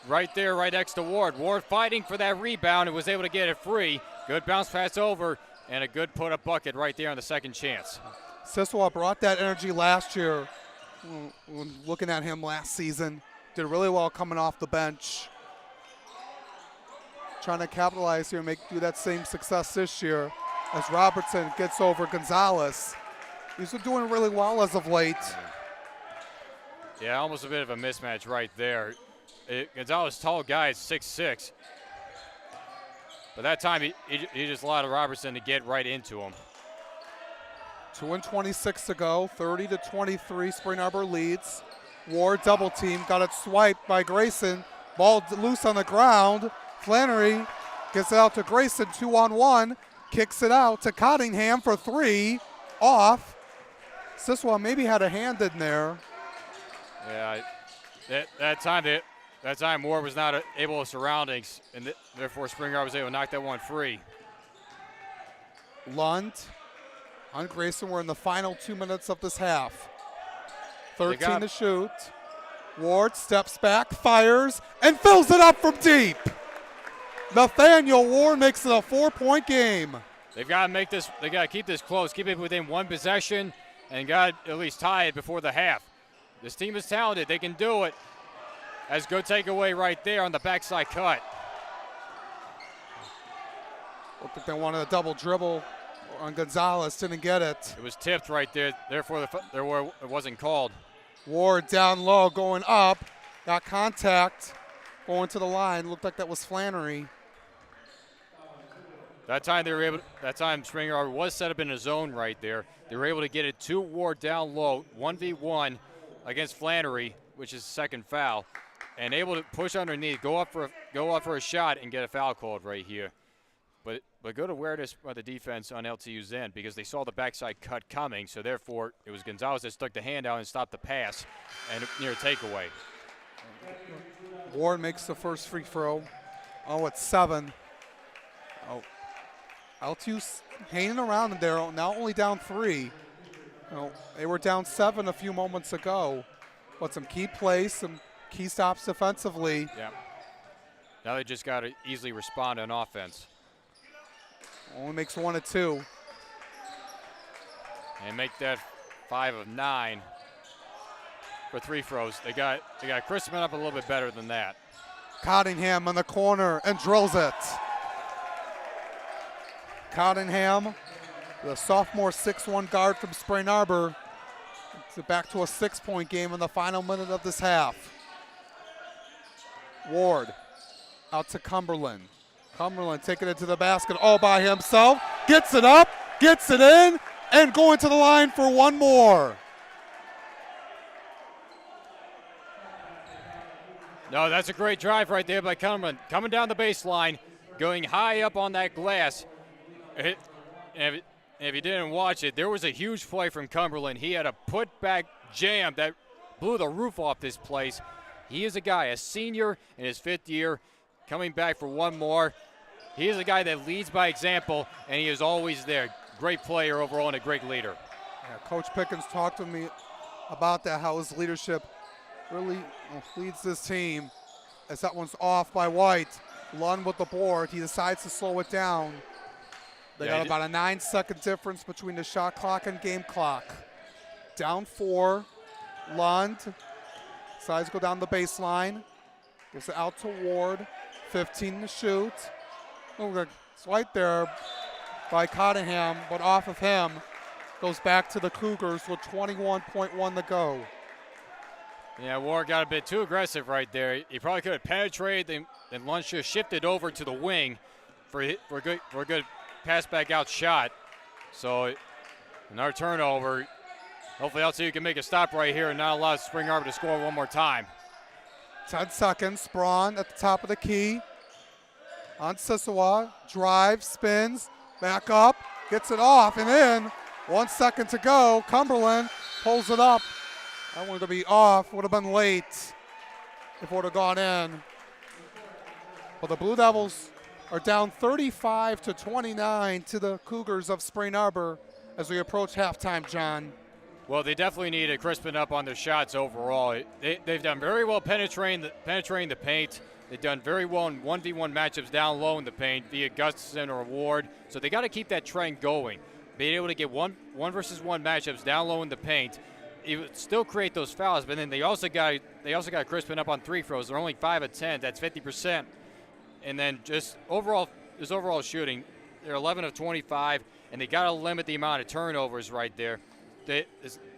Right there, right next to Ward. Ward fighting for that rebound and was able to get it free. Good bounce pass over and a good put-up bucket right there on the second chance. Sisawa brought that energy last year. When looking at him last season, did really well coming off the bench. Trying to capitalize here and do that same success this year as Robertson gets over Gonzalez. He's been doing really well as of late. Yeah, almost a bit of a mismatch right there. Gonzalez, tall guy, is 6'6". But that time, he just allowed Robertson to get right into him. 2:26 to go, 30-23, Spring Arbor leads. Ward double team, got it swiped by Grayson. Ball loose on the ground. Flannery gets it out to Grayson, 2-on-1. Kicks it out to Cottingham for three. Off. Sisawa maybe had a hand in there. Yeah, that time Ward was not able to surroundings, and therefore Spring Arbor was able to knock that one free. Lund on Grayson. We're in the final 2 minutes of this half. 13 to shoot. Ward steps back, fires, and fills it up from deep. Nathaniel Ward makes it a 4-point game. They've got to make this. They got to keep this close, keep it within one possession, and got to at least tie it before the half. This team is talented. They can do it. That's a good takeaway right there on the backside cut. Looked like they wanted a double dribble on Gonzalez. Didn't get it. It was tipped right there. Therefore, it wasn't called. Ward down low, going up. Got contact. Going to the line. Looked like that was Flannery. That time Springer Arbor was set up in a zone right there. They were able to get it to Ward down low, 1v1 against Flannery, which is the second foul, and able to push underneath, go up for a shot and get a foul called right here. But good awareness by the defense on LTU's end because they saw the backside cut coming, so therefore it was Gonzalez that stuck the hand out and stopped the pass and near takeaway. Ward makes the first free throw. Oh, it's 7. Oh, LTU's hanging around there, now only down 3. They were down 7 a few moments ago. But some key plays, some key stops defensively. Yeah. Now they just got to easily respond on offense. Only makes 1 of 2. And make that 5 of 9 for free throws. They got Crispin up a little bit better than that. Cottingham in the corner and drills it. Cottingham, the sophomore 6'1" guard from Spring Arbor, takes it back to a 6-point game in the final minute of this half. Ward out to Cumberland. Cumberland taking it to the basket all by himself. Gets it up, gets it in, and going to the line for one more. No, that's a great drive right there by Cumberland. Coming down the baseline, going high up on that glass. And if you didn't watch it, there was a huge play from Cumberland. He had a put-back jam that blew the roof off this place. He is a guy, a senior in his 5th year, coming back for one more. He is a guy that leads by example, and he is always there. Great player overall and a great leader. Yeah, Coach Pickens talked to me about that, how his leadership really leads this team. As that one's off by White. Lund with the board. He decides to slow it down. They got about a 9-second difference between the shot clock and game clock. Down 4. Lund decides to go down the baseline. Gives it out to Ward. 15 to shoot. Oh, it's right there by Cottingham, but off of him. Goes back to the Cougars with 21.1 to go. Yeah, Ward got a bit too aggressive right there. He probably could have penetrated, then Lund should have shifted over to the wing for a good pass back out shot. So another turnover. Hopefully LTU can make a stop right here and not allow Spring Arbor to score one more time. 10 seconds. Braun at the top of the key. On Sisawa. Drives, spins, back up, gets it off and in. 1 second to go. Cumberland pulls it up. That one to be off. Would have been late if it would have gone in. But the Blue Devils are down 35-29 to the Cougars of Spring Arbor as we approach halftime, John. Well, they definitely need to crispen up on their shots overall. They've done very well penetrating the paint. They've done very well in 1v1 matchups down low in the paint via Gustafson or Ward. So they got to keep that trend going. Being able to get one versus one matchups down low in the paint. It would still create those fouls, but then they also got to crispen up on free throws. They're only 5 of 10. That's 50%. And then just overall shooting, they're 11 of 25, and they got to limit the amount of turnovers right there. The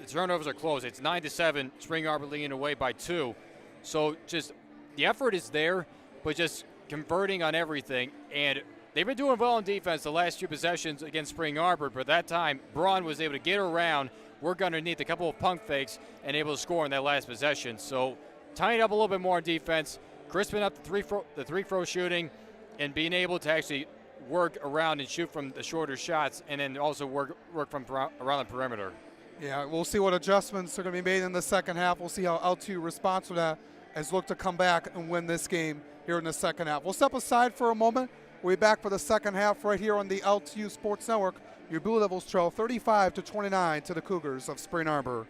turnovers are close. It's 9-7. Spring Arbor leading away by 2. So just the effort is there, but just converting on everything. And they've been doing well on defense the last few possessions against Spring Arbor, but that time Braun was able to get around, work underneath a couple of pump fakes, and able to score in that last possession. So tying up a little bit more on defense, crisping up the three throw shooting, and being able to actually work around and shoot from the shorter shots, and then also work from around the perimeter. Yeah, we'll see what adjustments are going to be made in the second half. We'll see how LTU responds to that as look to come back and win this game here in the second half. We'll step aside for a moment. We'll be back for the second half right here on the LTU Sports Network. Your Blue Devils trail 35-29 to the Cougars of Spring Arbor.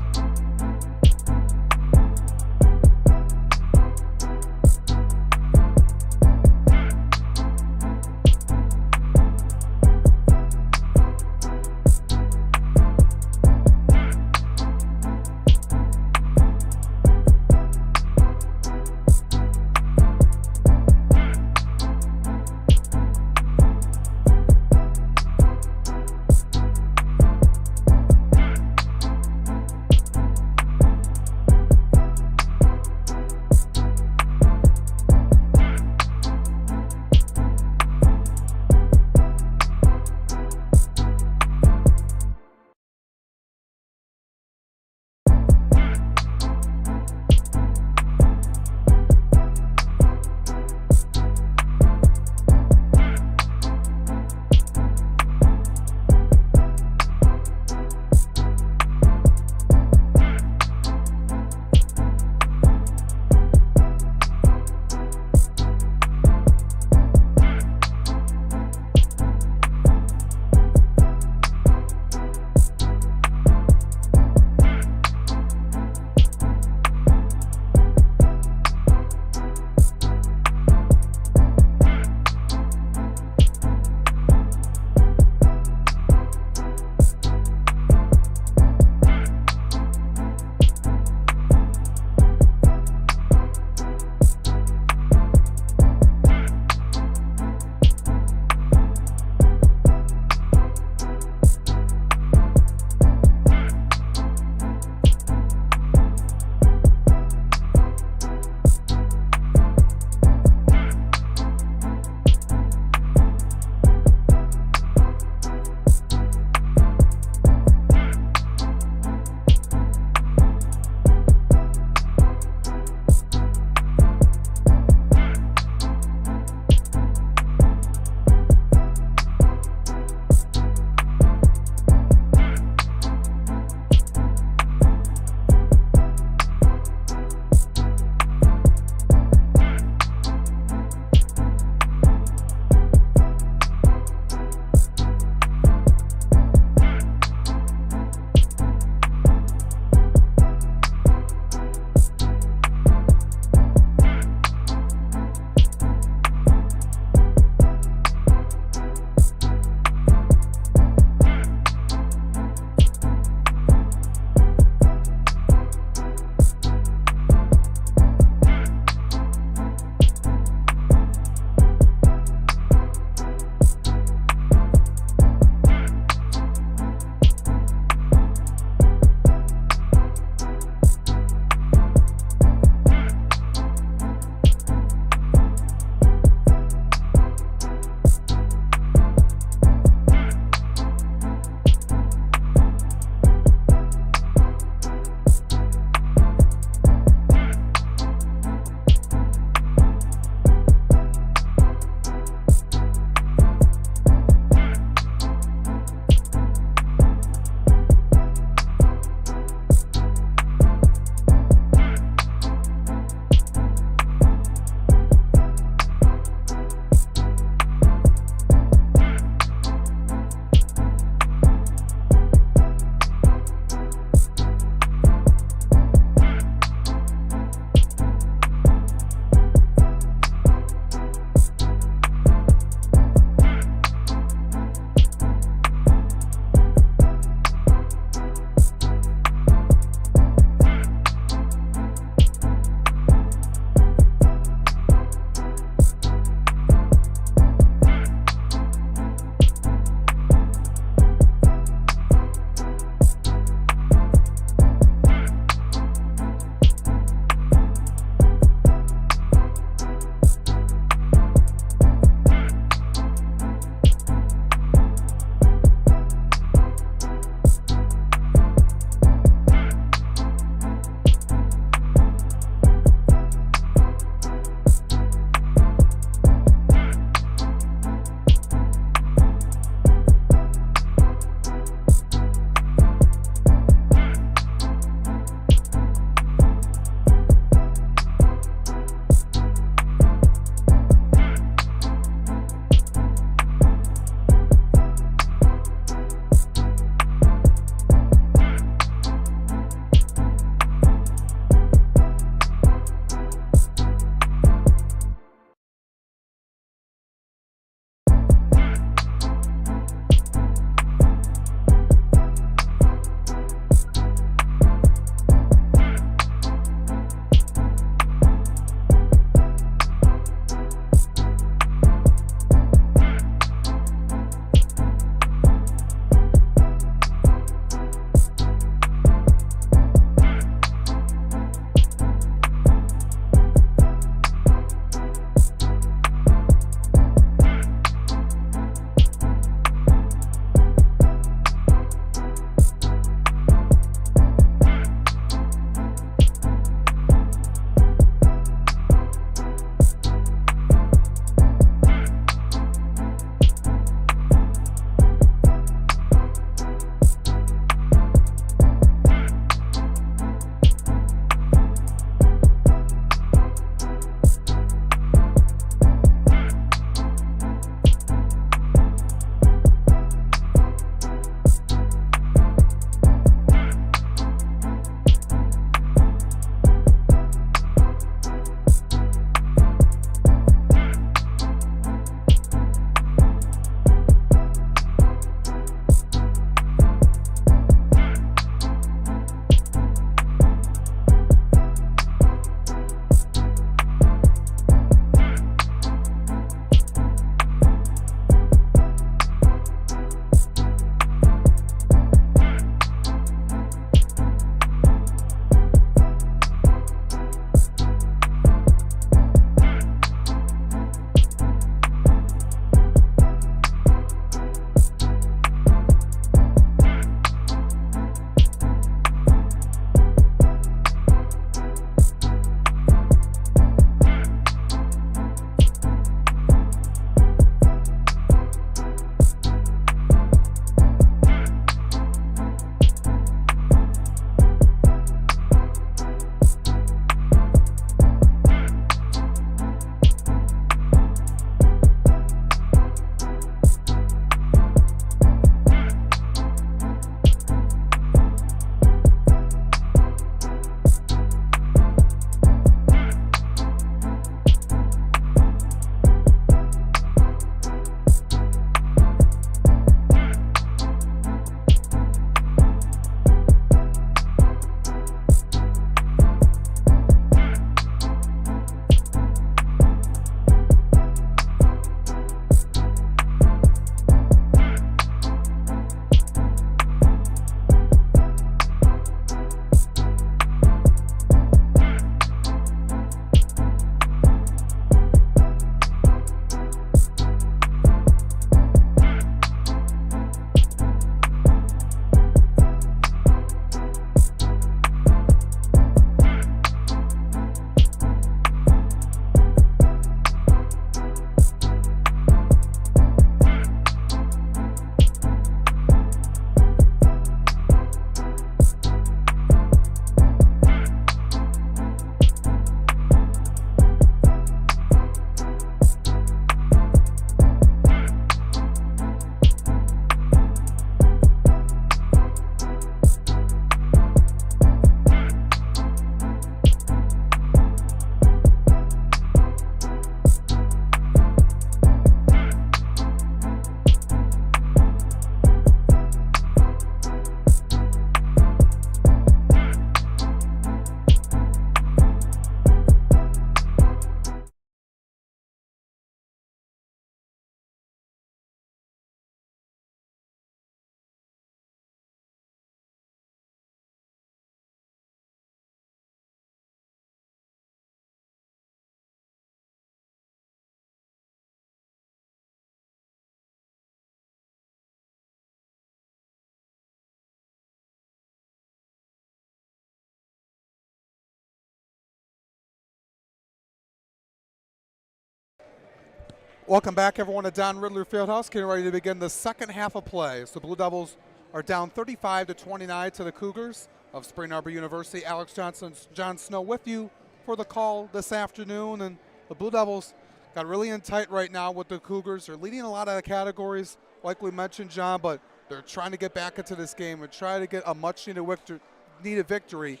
Welcome back, everyone, to Don Riddler Fieldhouse. Getting ready to begin the second half of play. So the Blue Devils are down 35-29 to the Cougars of Spring Arbor University. Alex Johnson, John Snow with you for the call this afternoon. And the Blue Devils got really in tight right now with the Cougars. They're leading a lot of the categories, like we mentioned, John, but they're trying to get back into this game and try to get a much-needed victory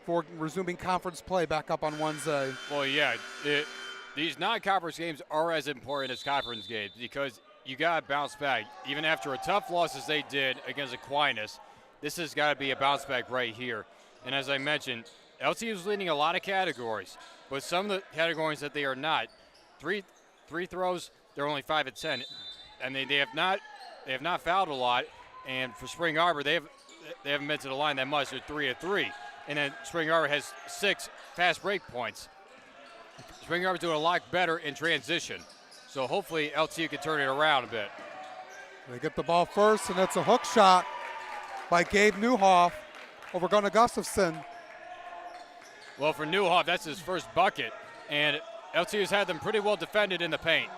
for resuming conference play back up on Wednesday. Well, yeah, these non-conference games are as important as conference games because you got to bounce back. Even after a tough loss as they did against Aquinas, this has got to be a bounce back right here. And as I mentioned, LTU is leading a lot of categories, but some of the categories that they are not. Three throws, they're only 5 at 10, and they have not fouled a lot. And for Spring Arbor, they haven't been to the line that much. They're 3 at 3, and then Spring Arbor has 6 fast break points. Spring Arbor's doing a lot better in transition, so hopefully LTU can turn it around a bit. They get the ball first, and it's a hook shot by Gabe Newhoff over Gunnar Gustafson. Well, for Newhoff, that's his first bucket, and LTU's had them pretty well defended in the paint.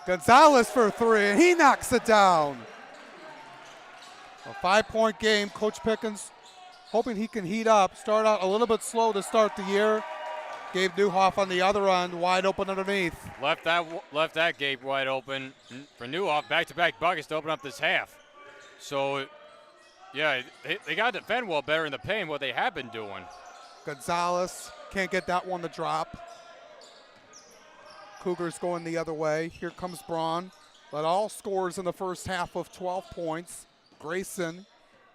Gonzalez for 3, and he knocks it down. A 5-point game. Coach Pickens hoping he can heat up. Start out a little bit slow to start the year. Gabe Newhoff on the other end, wide open underneath. Left that Gabe wide open for Newhoff. Back-to-back buckets to open up this half. So, yeah, they got to defend well better in the paint what they have been doing. Gonzalez can't get that one to drop. Cougars going the other way. Here comes Braun. Led all scores in the first half of 12 points. Grayson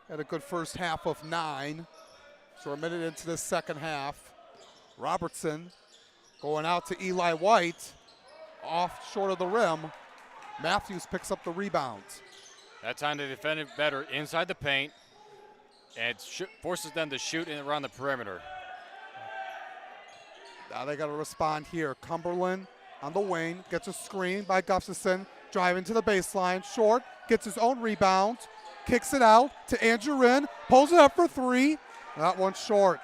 had a good first half of 9. So we're a minute into the second half. Robertson going out to Eli White. Off short of the rim. Matthews picks up the rebound. That time they defended better inside the paint and forces them to shoot in around the perimeter. Now they got to respond here. Cumberland on the wing, gets a screen by Gustafson, driving to the baseline, short, gets his own rebound, kicks it out to Andrew Wren, pulls it up for 3. That one's short.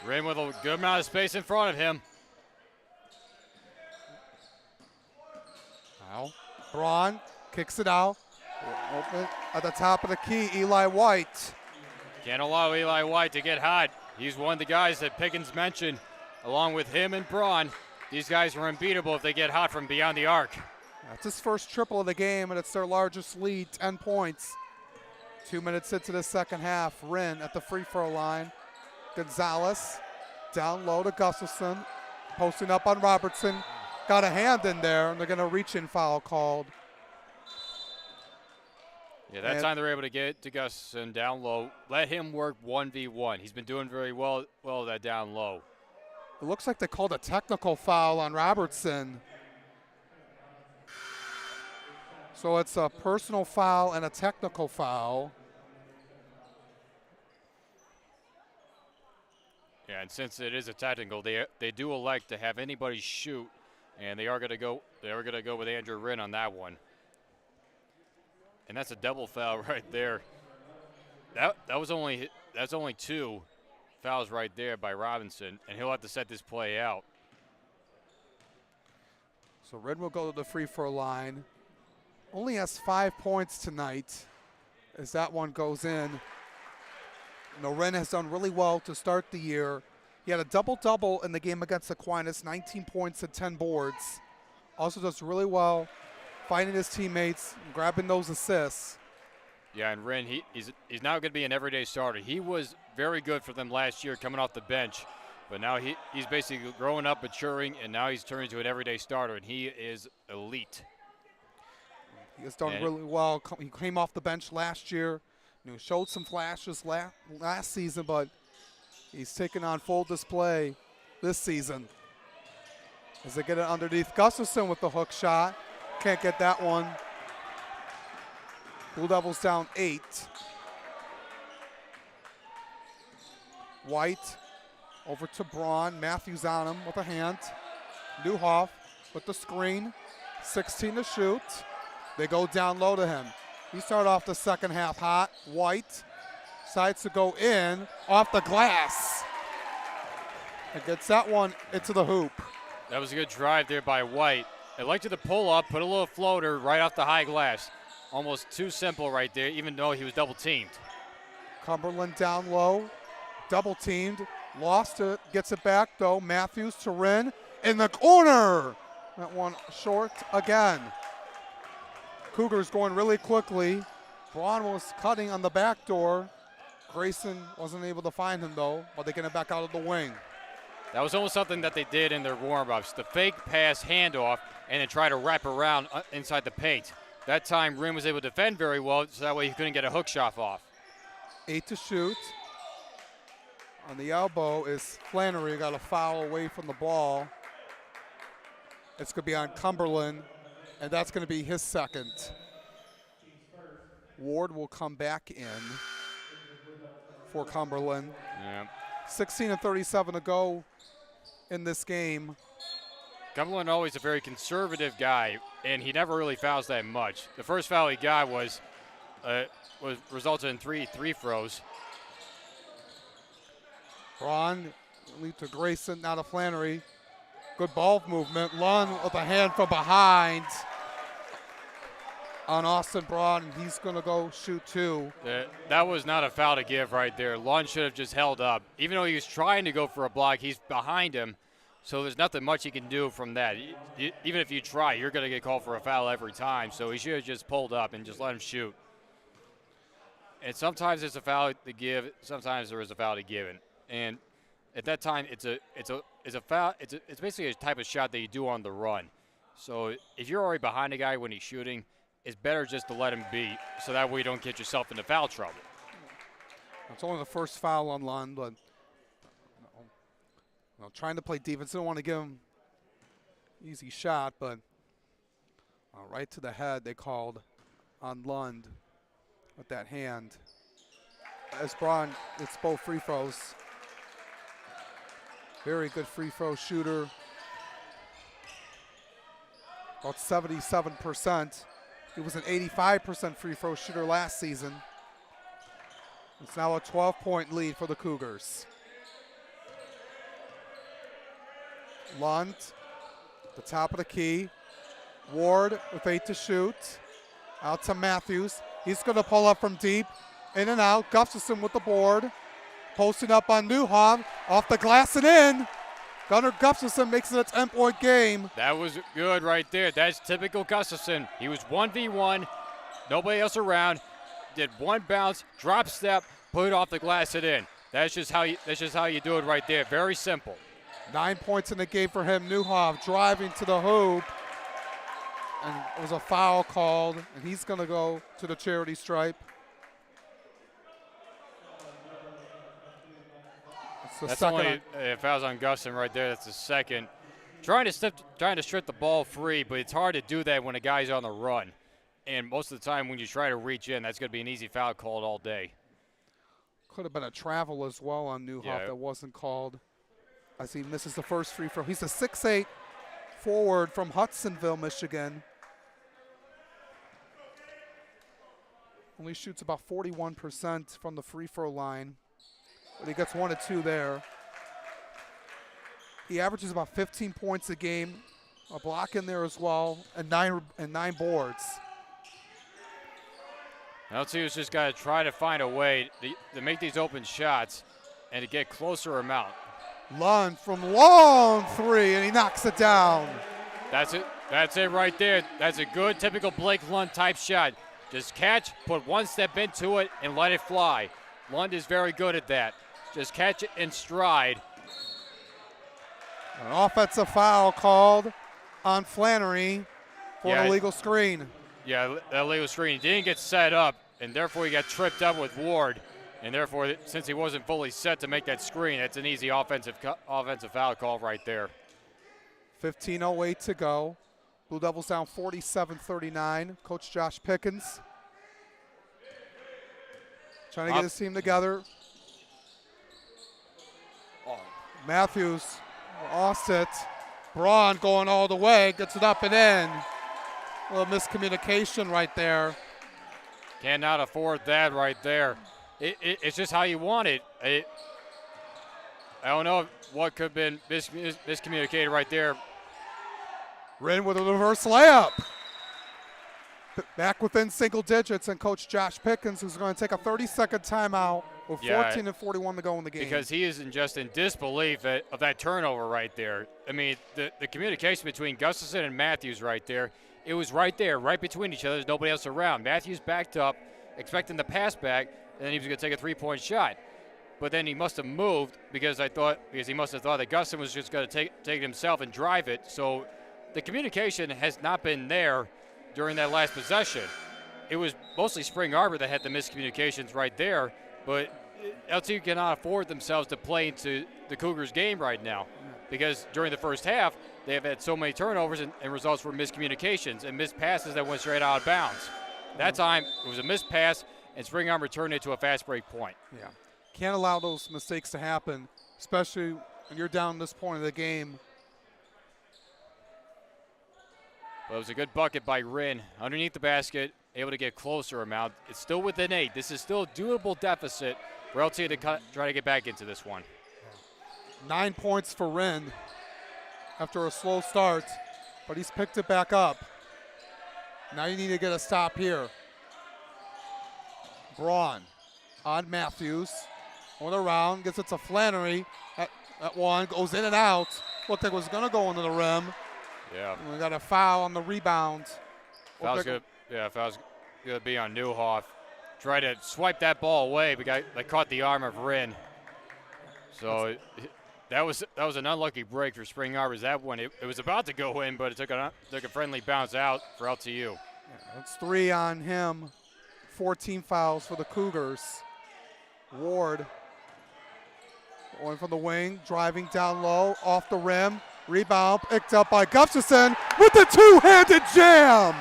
Wren with a good amount of space in front of him. Now, Braun kicks it out. Open at the top of the key, Eli White. Can't allow Eli White to get hot. He's one of the guys that Pickens mentioned, along with him and Braun. These guys are unbeatable if they get hot from beyond the arc. That's his first triple of the game, and it's their largest lead, 10 points. 2 minutes into the second half. Wren at the free throw line. Gonzalez down low to Gustafson, posting up on Robertson. Got a hand in there, and they're going to reach in foul called. Yeah, that time they're able to get to Gustafson down low. Let him work 1v1. He's been doing very well that down low. It looks like they called a technical foul on Robertson. So it's a personal foul and a technical foul. Yeah, and since it is a technical, they do elect to have anybody shoot, and they are going to go with Andrew Wren on that one. And that's a double foul right there. That's only 2 fouls right there by Robinson, and he'll have to set this play out. So Wren will go to the free throw line. Only has 5 points tonight as that one goes in. Wren has done really well to start the year. He had a double-double in the game against Aquinas, 19 points and 10 boards. Also does really well finding his teammates, grabbing those assists. Yeah, and Wren, he's now going to be an everyday starter. He was very good for them last year coming off the bench, but now he's basically growing up, maturing, and now he's turning into an everyday starter, and he is elite. He has done really well. He came off the bench last year. Showed some flashes last season, but he's taken on full display this season. As they get it underneath, Gustafson with the hook shot. Can't get that one. Blue Devils down 8. White over to Braun. Matthews on him with a hand. Newhoff with the screen. 16 to shoot. They go down low to him. He started off the second half hot. White decides to go in off the glass. And gets that one into the hoop. That was a good drive there by White. elected to pull up, put a little floater right off the high glass. Almost too simple right there, even though he was double teamed. Cumberland down low, double teamed, lost it, gets it back though. Matthews to Rin in the corner. That one short again. Cougars going really quickly. Braun was cutting on the back door. Grayson wasn't able to find him though, but they get it back out of the wing. That was almost something that they did in their warm-ups. The fake pass handoff and then try to wrap around inside the paint. That time, Rin was able to defend very well, so that way he couldn't get a hook shot off. 8 to shoot. On the elbow is Flannery, got a foul away from the ball. It's going to be on Cumberland, and that's going to be his second. Ward will come back in for Cumberland. Yeah. 16:37 to go in this game. Cumberland always a very conservative guy, and he never really fouls that much. The first foul he got was resulted in three throws. Braun lead to Grayson, now to Flannery. Good ball movement. Lund with a hand from behind on Austin Braun, and he's going to go shoot two. That was not a foul to give right there. Lund should have just held up. Even though he was trying to go for a block, he's behind him, so there's nothing much he can do from that. Even if you try, you're going to get called for a foul every time, so he should have just pulled up and just let him shoot. And sometimes it's a foul to give, sometimes there is a foul to give. And at that time, it's a foul. It's basically a type of shot that you do on the run. So if you're already behind a guy when he's shooting, it's better just to let him be, so that way you don't get yourself into foul trouble. It's only the first foul on Lund, but trying to play defense. Don't want to give him easy shot, but right to the head they called on Lund with that hand. As Braun, it's both free throws. Very good free throw shooter. About 77%. He was an 85% free throw shooter last season. It's now a 12-point lead for the Cougars. Lund, the top of the key. Ward with 8 to shoot. Out to Matthews. He's going to pull up from deep. In and out. Gustafson with the board. Posting up on Newhoff. Off the glass and in. Gunnar Gustafson makes it a 10-point game. That was good right there. That's typical Gustafson. He was 1v1, nobody else around, did one bounce, drop step, put it off the glass and in. That's just how you do it right there. Very simple. 9 points in the game for him. Newhoff driving to the hoop. And it was a foul called, and he's going to go to the charity stripe. That's only fouls on Gustin right there. That's the second. Trying to strip the ball free, but it's hard to do that when a guy's on the run. And most of the time when you try to reach in, that's going to be an easy foul called all day. Could have been a travel as well on Newhoff that wasn't called, as he misses the first free throw. He's a 6'8" forward from Hudsonville, Michigan. Only shoots about 41% from the free throw line, but he gets 1 or 2 there. He averages about 15 points a game, a block in there as well, and nine boards. LTU's just got to try to find a way to make these open shots and to get closer amount. Lund from long three, and he knocks it down. That's it. That's it right there. That's a good typical Blake Lund type shot. Just catch, put one step into it, and let it fly. Lund is very good at that. Just catch it in stride. An offensive foul called on Flannery for an illegal screen. Yeah, that illegal screen. He didn't get set up, and therefore he got tripped up with Ward. And therefore, since he wasn't fully set to make that screen, it's an easy offensive foul call right there. 15:08 to go. Blue Devils down 47-39. Coach Josh Pickens trying to get his team together. Matthews lost it. Braun going all the way, gets it up and in. A little miscommunication right there. Cannot afford that right there. It's just how you want it. I don't know what could have been miscommunicated right there. Wren with a reverse layup. Back within single digits, and Coach Josh Pickens is going to take a 30-second timeout with 14:41 to go in the game. Because he isn't just in disbelief of that turnover right there. I mean, the communication between Gustafson and Matthews right there, it was right there, right between each other. There's nobody else around. Matthews backed up, expecting the pass back, and then he was going to take a three-point shot. But then he must have moved because he must have thought that Gustafson was just going to take it himself and drive it. So the communication has not been there during that last possession. It was mostly Spring Arbor that had the miscommunications right there, but LTU cannot afford themselves to play into the Cougars' game right now because during the first half, they have had so many turnovers and results were miscommunications and missed passes that went straight out of bounds. That time, it was a missed pass, and Spring Arbor turned it to a fast break point. Yeah. Can't allow those mistakes to happen, especially when you're down this point of the game. Well, it was a good bucket by Wren underneath the basket, able to get closer amount. It's still within 8. This is still a doable deficit for LTU to try to get back into this one. 9 points for Wren after a slow start, but he's picked it back up. Now you need to get a stop here. Braun on Matthews. Going around, gets it to Flannery at one, goes in and out. Looked like it was going to go into the rim. Yeah. And we got a foul on the rebound. Foul's going to be on Newhoff. Tried to swipe that ball away, but they caught the arm of Wren. So that was an unlucky break for Spring Arbor. That one, it was about to go in, but it took a friendly bounce out for LTU. Yeah, that's 3 on him. 14 fouls for the Cougars. Ward going from the wing, driving down low, off the rim. Rebound picked up by Gustafson with the two-handed jam.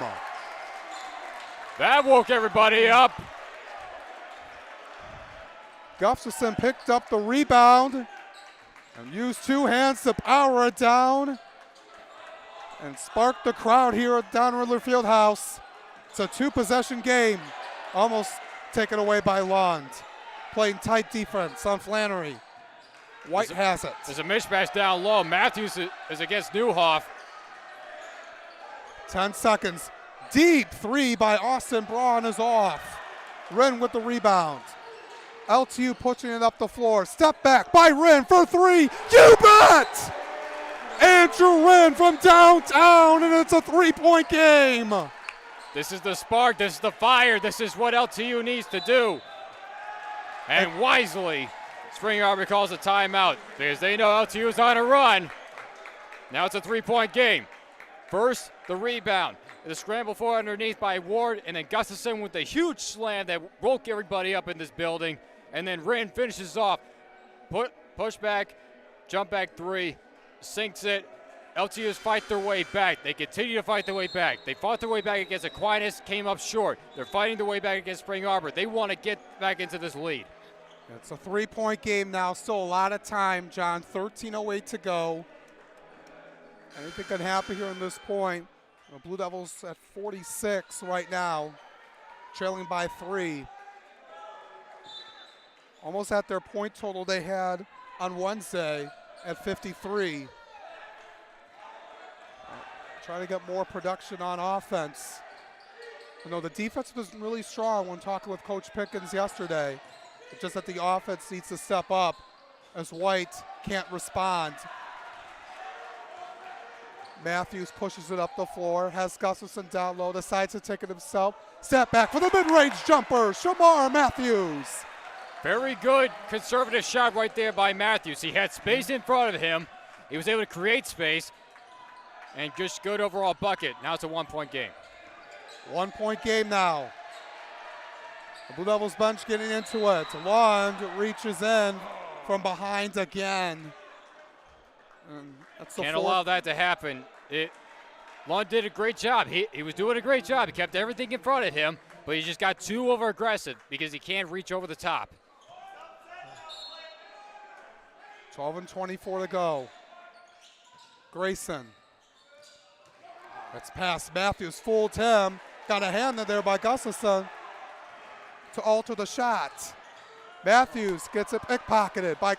That woke everybody up. Gustafson picked up the rebound and used 2 hands to power it down and spark the crowd here at Don Riddler Fieldhouse. It's a 2-possession game, almost taken away by Lund. Playing tight defense on Flannery. White has it. There's a mismatch down low. Matthews is against Newhoff. 10 seconds. Deep 3 by Austin Braun is off. Wren with the rebound. LTU pushing it up the floor. Step back by Wren for 3. You bet! Andrew Wren from downtown, and it's a 3-point game. This is the spark. This is the fire. This is what LTU needs to do. And wisely, Spring Arbor calls a timeout because they know LTU is on a run. Now it's a 3-point game. First, the rebound. The scramble for underneath by Ward, and then Gustafson with the huge slam that woke everybody up in this building. And then Wren finishes off. Push back, jump back 3, sinks it. LTUs fight their way back. They continue to fight their way back. They fought their way back against Aquinas, came up short. They're fighting their way back against Spring Arbor. They want to get back into this lead. It's a 3-point game now. Still a lot of time, John. 13:08 to go. Anything can happen here in this point. The Blue Devils at 46 right now, trailing by 3. Almost at their point total they had on Wednesday at 53. Trying to get more production on offense. You know, the defense was really strong when talking with Coach Pickens yesterday. It's just that the offense needs to step up as White can't respond. Matthews pushes it up the floor, has Gustafson down low, decides to take it himself. Step back for the mid-range jumper, Shamar Matthews. Very good conservative shot right there by Matthews. He had space in front of him. He was able to create space, and just good overall bucket. Now it's a 1-point game. 1-point game now. The Blue Devils bench getting into it. Lund reaches in from behind again. And that's the Can't fourth. allow that to happen. Lund did a great job. He was doing a great job. He kept everything in front of him, but he just got too over aggressive because he can't reach over the top. 12:24 to go. Grayson. That's past Matthews, fooled him. Got a hand in there by Gustafson to alter the shot. Matthews gets it pickpocketed by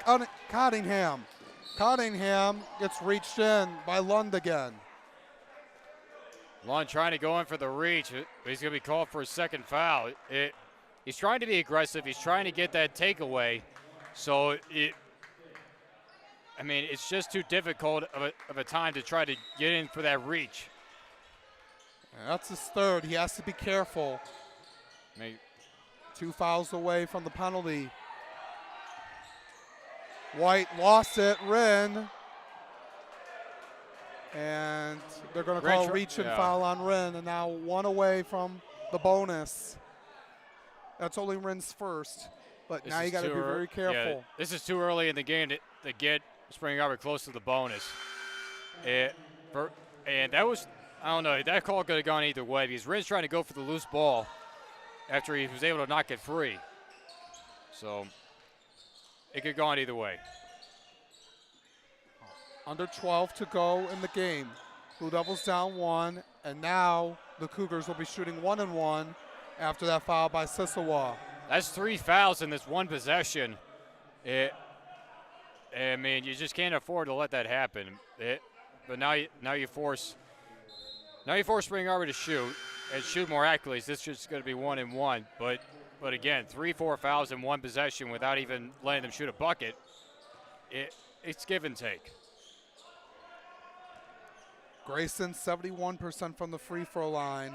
Cottingham. Cottingham gets reached in by Lund again. Lund trying to go in for the reach, but he's going to be called for a second foul. He's trying to be aggressive. He's trying to get that takeaway. So, it's just too difficult of a time to try to get in for that reach. And that's his third. He has to be careful. 2 fouls away from the penalty. White lost it. Wren. And they're going to call a reach and foul on Wren. And now 1 away from the bonus. That's only Wren's first. But now you got to be very careful. Yeah, this is too early in the game to get Spring Arbor close to the bonus. And that was, I don't know, that call could have gone either way because Wren's trying to go for the loose ball after he was able to knock it free. So it could have gone either way. Under 12 to go in the game. Blue Devils down 1, and now the Cougars will be shooting 1-1 after that foul by Sissewa. That's 3 fouls in this one possession. You just can't afford to let that happen. But now you force Spring Arbor to shoot and shoot more accurately. This is just going to be 1-1. But again, 3-4 fouls in one possession without even letting them shoot a bucket. It's give and take. Grayson, 71% from the free throw line.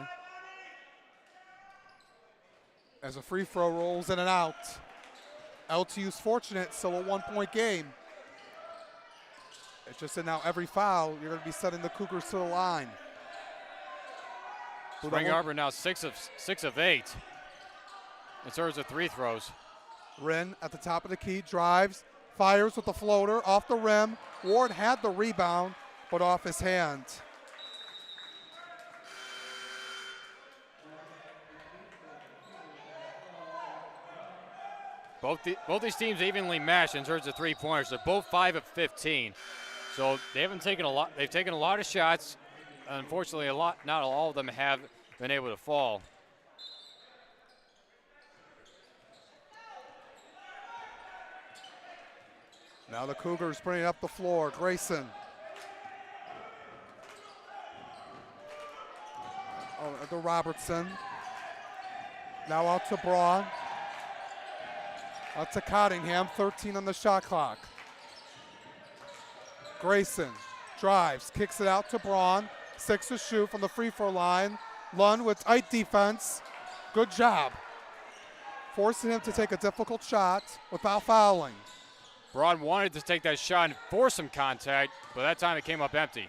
As a free throw rolls in and out. LTU's fortunate, still a 1-point game. It's just that now every foul, you're going to be sending the Cougars to the line. Spring Arbor now 6 of 8 in terms of free throws. Wren at the top of the key, drives, fires with the floater, off the rim. Ward had the rebound, but off his hand. Both these teams evenly matched in terms of 3-pointers. They're both 5 of 15. So they haven't taken a lot. They've taken a lot of shots. Unfortunately, not all of them have been able to fall. Now the Cougars bringing up the floor. Grayson. To Robertson. Now out to Braun. Out to Cottingham, 13 on the shot clock. Grayson drives, kicks it out to Braun. 6 to shoot from the free throw line. Lund with tight defense. Good job. Forcing him to take a difficult shot without fouling. Braun wanted to take that shot and force some contact, but that time it came up empty.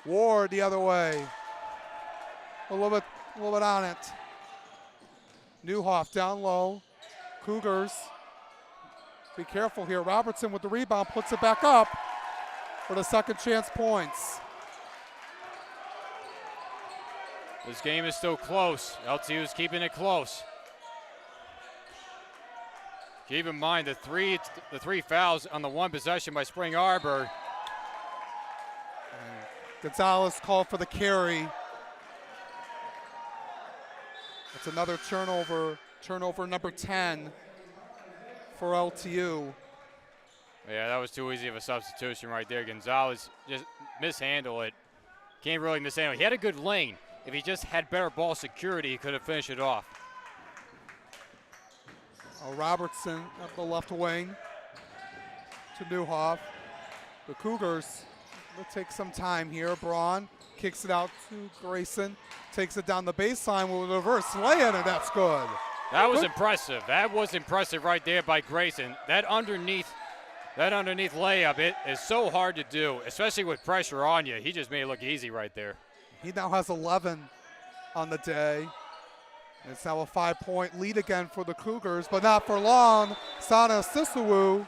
Ward the other way. A little bit on it. Newhoff down low. Cougars. Be careful here. Robertson with the rebound, puts it back up for the second chance points. This game is still close. LTU is keeping it close. Keep in mind the three fouls on the one possession by Spring Arbor. And Gonzalez called for the carry. That's another turnover number 10 for LTU. Yeah, that was too easy of a substitution right there. Gonzalez just mishandled it. Can't really mishandle it. He had a good lane. If he just had better ball security, he could have finished it off. Robertson up the left wing to Newhoff. The Cougars will take some time here. Braun kicks it out to Grayson. Takes it down the baseline with a reverse lay-in, and that's good. That was impressive. That was impressive right there by Grayson. That underneath layup, it is so hard to do, especially with pressure on you. He just made it look easy right there. He now has 11 on the day. It's now a 5-point lead again for the Cougars, but not for long. Sana Sissewa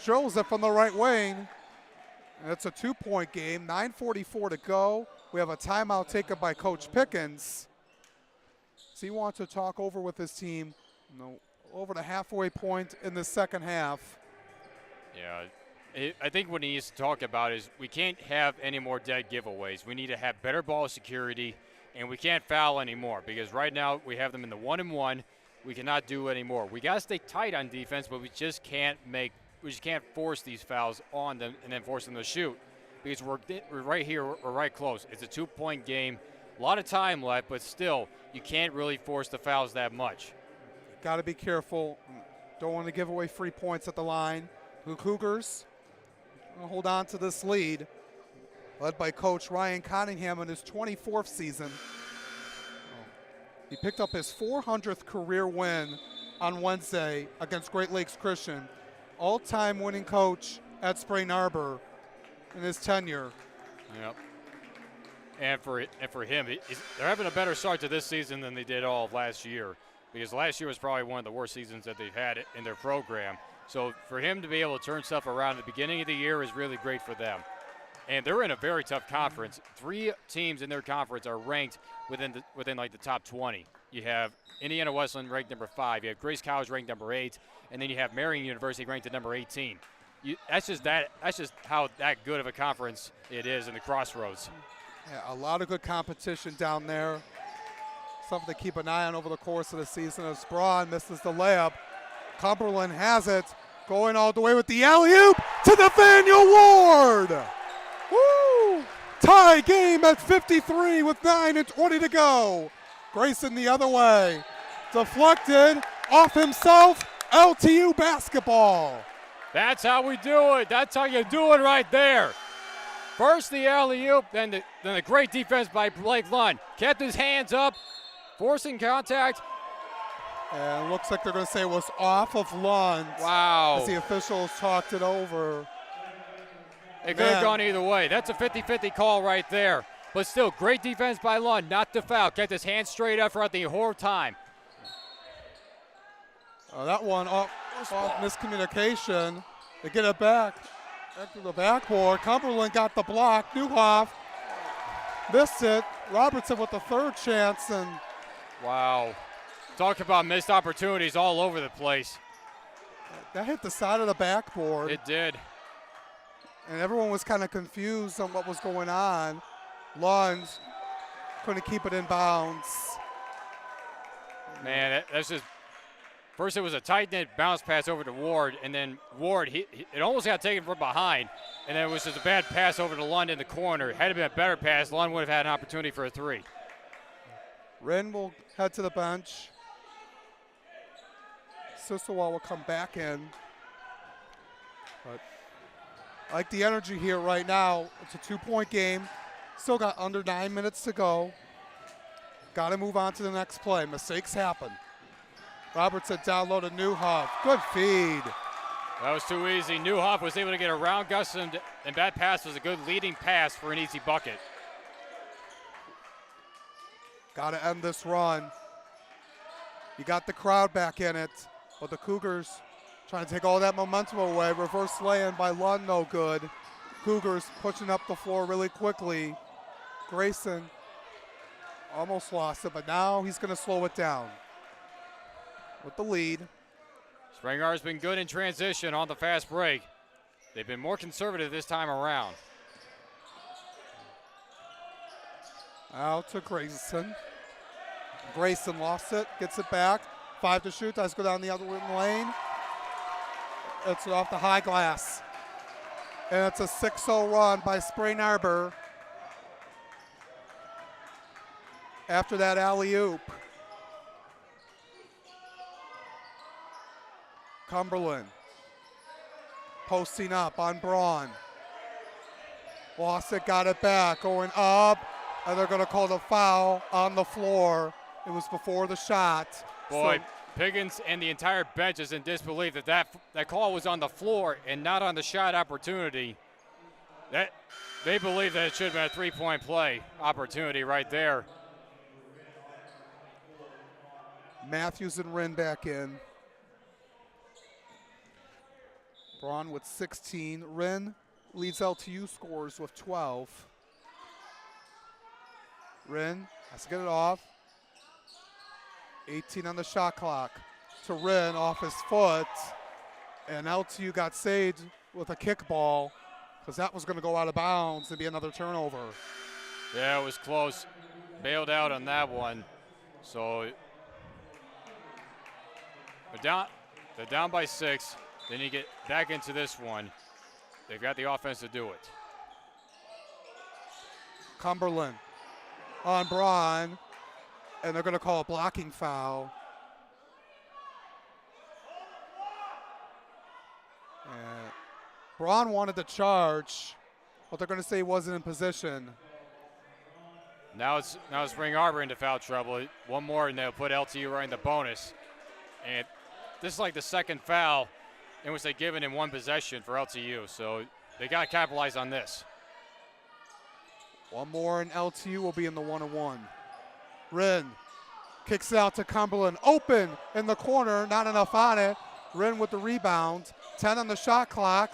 drills it from the right wing. And it's a 2-point game, 9:44 to go. We have a timeout taken by Coach Pickens. So he wants to talk over with his team, over the halfway point in the second half. Yeah, I think what he needs to talk about is we can't have any more dead giveaways. We need to have better ball security, and we can't foul anymore because right now we have them in the 1-and-1. We cannot do anymore. We got to stay tight on defense, but we just can't force these fouls on them and then force them to shoot. because we're right here, we're right close. It's a 2-point game, a lot of time left, but still, you can't really force the fouls that much. Got to be careful. Don't want to give away free points at the line. The Cougars hold on to this lead, led by Coach Ryan Cunningham in his 24th season. He picked up his 400th career win on Wednesday against Great Lakes Christian. All-time winning coach at Spring Arbor in his tenure. Yep. And for him, they're having a better start to this season than they did all of last year, because last year was probably one of the worst seasons that they've had in their program. So for him to be able to turn stuff around at the beginning of the year is really great for them. And they're in a very tough conference. 3 teams in their conference are ranked within like the top 20. You have Indiana Wesleyan ranked number 5. You have Grace College ranked number 8, and then you have Marion University ranked at number 18. That's just how that good of a conference it is in the Crossroads. Yeah, a lot of good competition down there. Something to keep an eye on over the course of the season as Braun misses the layup. Cumberland has it, going all the way with the alley-oop to Nathaniel Ward. Woo! Tie game at 53 with 9:20 to go. Grayson the other way. Deflected off himself. LTU basketball. That's how we do it. That's how you do it right there. First the alley-oop, then the great defense by Blake Lund. Kept his hands up, forcing contact. And it looks like they're going to say it was off of Lund. Wow. As the officials talked it over. It could have gone either way. That's a 50-50 call right there. But still, great defense by Lund, not to foul. Kept his hands straight up throughout the whole time. That one off miscommunication. They get it back to the backboard. Cumberland got the block. Newhoff missed it. Robertson with the third chance. And wow. Talk about missed opportunities all over the place. That hit the side of the backboard. It did. And everyone was kind of confused on what was going on. Lund couldn't keep it in bounds. Man, that's just. First, it was a tight-knit bounce pass over to Ward, and then Ward, it almost got taken from behind, and then it was just a bad pass over to Lund in the corner. Had it been a better pass, Lund would have had an opportunity for a 3. Wren will head to the bench. Sisselwall will come back in. But I like the energy here right now. It's a 2-point game. Still got under 9 minutes to go. Got to move on to the next play. Mistakes happen. Robertson down low to Newhoff. Good feed. That was too easy. Newhoff was able to get around Gus, and that pass was a good leading pass for an easy bucket. Got to end this run. You got the crowd back in it, but the Cougars trying to take all that momentum away. Reverse lay-in by Lund, no good. Cougars pushing up the floor really quickly. Grayson almost lost it, but now he's going to slow it down with the lead. Spring Arbor's been good in transition on the fast break. They've been more conservative this time around. Out to Grayson. Grayson lost it, gets it back. 5 to shoot, does go down the other lane. It's off the high glass. And it's a 6-0 run by Spring Arbor. After that alley-oop. Cumberland posting up on Braun. Lost it, got it back, going up, and they're going to call the foul on the floor. It was before the shot. Boy, Piggins and the entire bench is in disbelief that call was on the floor and not on the shot opportunity. That they believe that it should have been a 3-point play opportunity right there. Matthews and Wren back in. Braun with 16. Wren leads LTU scores with 12. Wren has to get it off. 18 on the shot clock to Wren off his foot. And LTU got saved with a kickball because that was going to go out of bounds and be another turnover. Yeah, it was close. Bailed out on that one. So they're down by 6. Then you get back into this one. They've got the offense to do it. Cumberland on Braun, and they're going to call a blocking foul. And Braun wanted to charge, but they're going to say he wasn't in position. Now it's bring Arbor into foul trouble. One more and they'll put LTU right in the bonus. And this is like the second foul in which they've given in one possession for LTU. So they got to capitalize on this. One more and LTU will be in the 1-on-1. Wren kicks it out to Cumberland. Open in the corner, not enough on it. Wren with the rebound. 10 on the shot clock.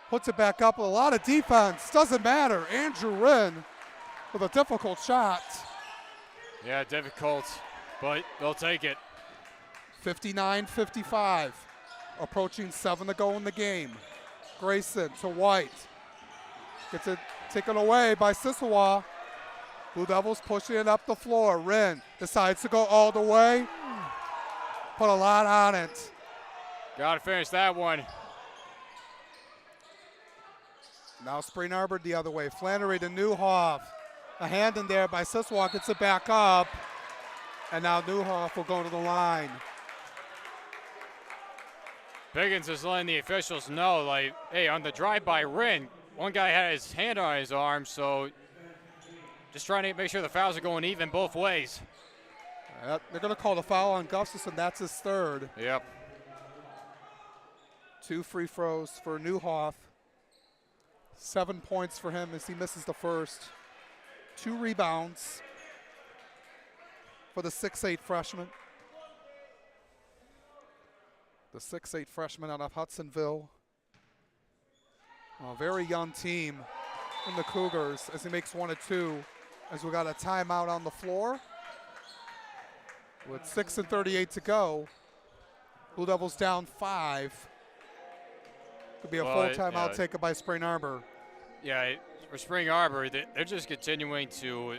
Puts it back up with a lot of defense. Doesn't matter. Andrew Wren with a difficult shot. Yeah, difficult, but they'll take it. 59-55. Approaching 7 to go in the game. Grayson to White. Gets it taken away by Sissewa. Blue Devils pushing it up the floor. Wren decides to go all the way. Put a lot on it. Got to finish that one. Now Spring Arbor the other way. Flannery to Newhoff. A hand in there by Sissewa, gets it back up. And now Newhoff will go to the line. Biggins is letting the officials know, like, hey, on the drive by Wren, one guy had his hand on his arm, so just trying to make sure the fouls are going even both ways. They're going to call the foul on Gustafson. That's his third. Yep. 2 free throws for Newhoff. 7 points for him as he misses the first. 2 rebounds for the 6'8 freshman. The 6'8 freshman out of Hudsonville. A very young team in the Cougars as he makes 1 of 2 as we got a timeout on the floor. With 6:38 to go, Blue Devils down 5. Could be a full timeout taken by Spring Arbor. Yeah, for Spring Arbor, they're just continuing to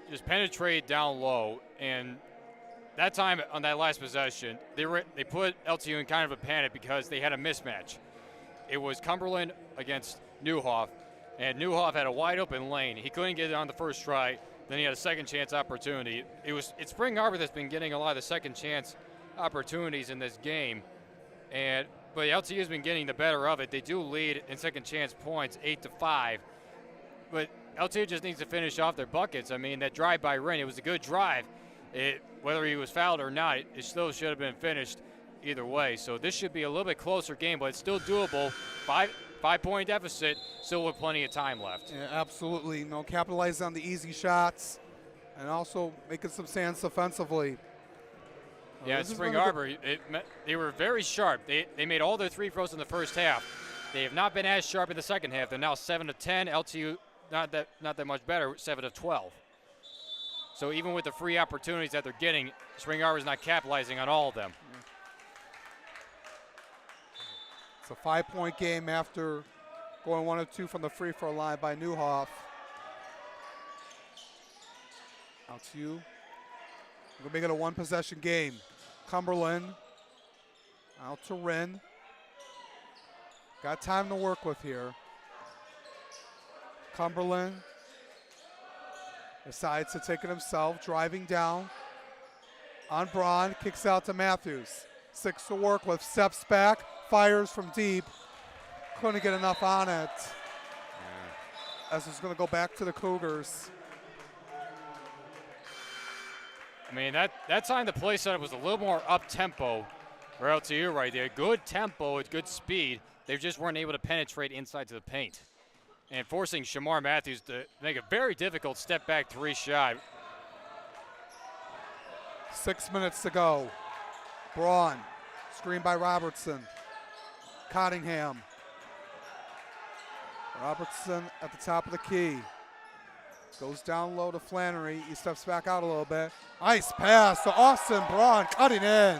just penetrate down low. And that time on that last possession, they put LTU in kind of a panic because they had a mismatch. It was Cumberland against Newhoff, and Newhoff had a wide open lane. He couldn't get it on the first try. Then he had a second chance opportunity. It's Spring Arbor that's been getting a lot of the second chance opportunities in this game. But LTU has been getting the better of it. They do lead in second chance points 8-5. But LTU just needs to finish off their buckets. I mean, that drive by Wren, it was a good drive. Whether he was fouled or not, it still should have been finished either way. So this should be a little bit closer game, but it's still doable. Five-point deficit, still with plenty of time left. Yeah, absolutely. Capitalize on the easy shots and also making some stands offensively. Yeah, Spring Arbor, they were very sharp. They made all their 3 throws in the first half. They have not been as sharp in the second half. They're now 7 of 10. LTU not that much better, 7 of 12. So even with the free opportunities that they're getting, Spring Arbor is not capitalizing on all of them. It's a 5-point game after going 1 of 2 from the free throw line by Newhoff. LTU. We're making it a 1-possession game. Cumberland out to Wren. Got time to work with here. Cumberland decides to take it himself, driving down on Braun, kicks out to Matthews. 6 to work with, steps back, fires from deep. Couldn't get enough on it. As it's going to go back to the Cougars. I mean, that time the play setup was a little more up-tempo for LTU right there. Good tempo with good speed. They just weren't able to penetrate inside to the paint. And forcing Shamar Matthews to make a very difficult step-back 3 shot. 6 minutes to go. Braun, screen by Robertson. Cottingham. Robertson at the top of the key. Goes down low to Flannery. He steps back out a little bit. Nice pass to Austin Braun, cutting in.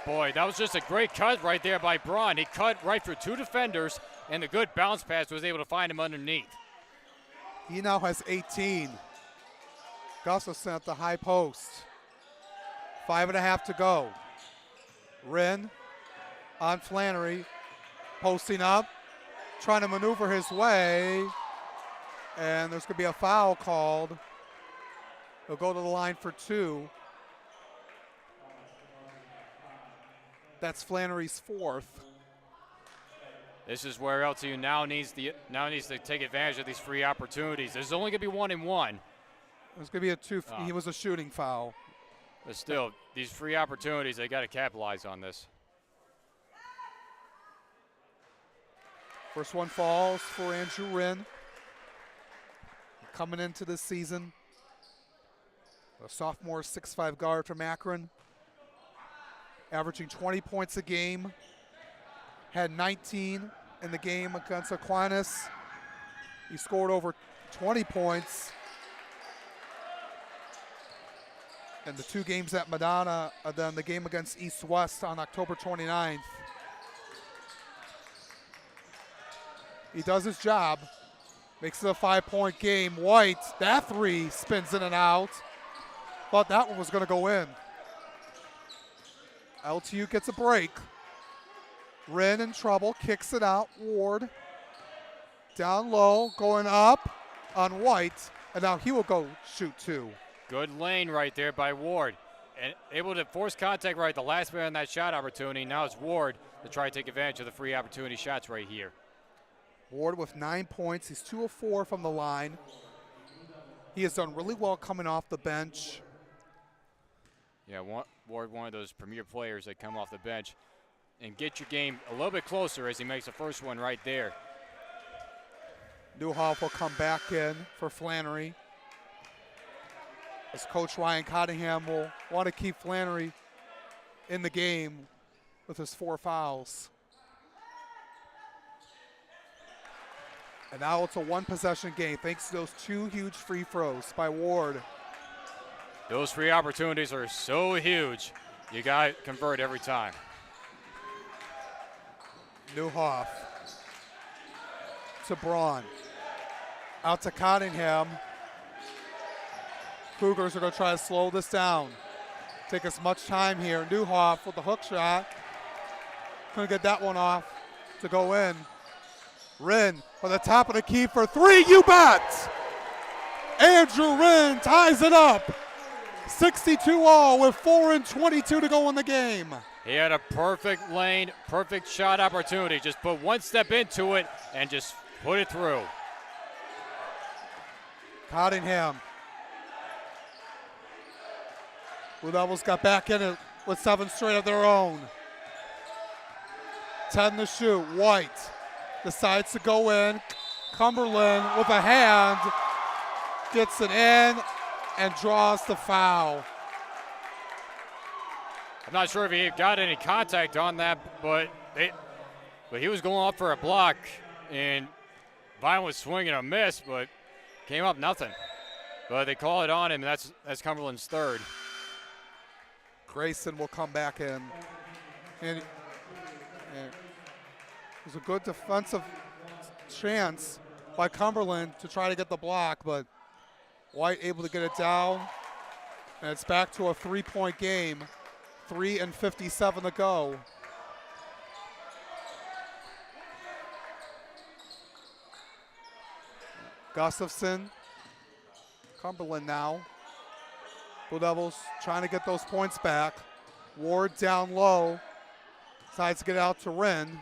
Boy, that was just a great cut right there by Braun. He cut right through 2 defenders, and the good bounce pass was able to find him underneath. He now has 18. Gustafson at the high post. 5.5 to go. Wren on Flannery, posting up, trying to maneuver his way. And there's going to be a foul called. He'll go to the line for 2. That's Flannery's 4th. This is where LTU now needs to take advantage of these free opportunities. There's only going to be 1 and 1. There's going to be a 2. He was a shooting foul. But still, these free opportunities, they got to capitalize on this. First one falls for Andrew Wren. Coming into this season, a sophomore 6'5" guard from Akron, averaging 20 points a game, had 19 in the game against Aquinas. He scored over 20 points in the 2 games at Madonna, and then the game against East West on October 29th. He does his job, makes it a 5-point game. White, that 3 spins in and out. Thought that one was going to go in. LTU gets a break. Wren in trouble, kicks it out. Ward down low, going up on White, and now he will go shoot 2. Good lane right there by Ward. And able to force contact right at the last minute on that shot opportunity. Now it's Ward to try to take advantage of the free opportunity shots right here. Ward with 9 points. He's 2 of 4 from the line. He has done really well coming off the bench. Yeah, Ward, one of those premier players that come off the bench and get your game a little bit closer as he makes the first one right there. Newhoff will come back in for Flannery, as Coach Ryan Cottingham will want to keep Flannery in the game with his 4 fouls. And now it's a 1-possession game thanks to those 2 huge free throws by Ward. Those free opportunities are so huge. You got to convert every time. Newhoff to Braun. Out to Cottingham. Cougars are going to try to slow this down. Take as much time here. Newhoff with the hook shot. Couldn't get that one off to go in. Wren on the top of the key for 3, you bet! Andrew Wren ties it up. 62-all with 4 and 22 to go in the game. He had a perfect lane, perfect shot opportunity. Just put one step into it and just put it through. Cottingham. Blue Devils got back in it with 7 straight of their own. 10 to shoot. White decides to go in. Cumberland with a hand gets it in and draws the foul. I'm not sure if he got any contact on that, but he was going up for a block, and Vine was swinging a miss, but came up nothing. But they call it on him, and that's Cumberland's 3rd. Grayson will come back in. And it was a good defensive chance by Cumberland to try to get the block, but White able to get it down. And it's back to a 3-point game. 3 and 57 to go. Gustafson, Cumberland now. Blue Devils trying to get those points back. Ward down low. Decides to get out to Wren.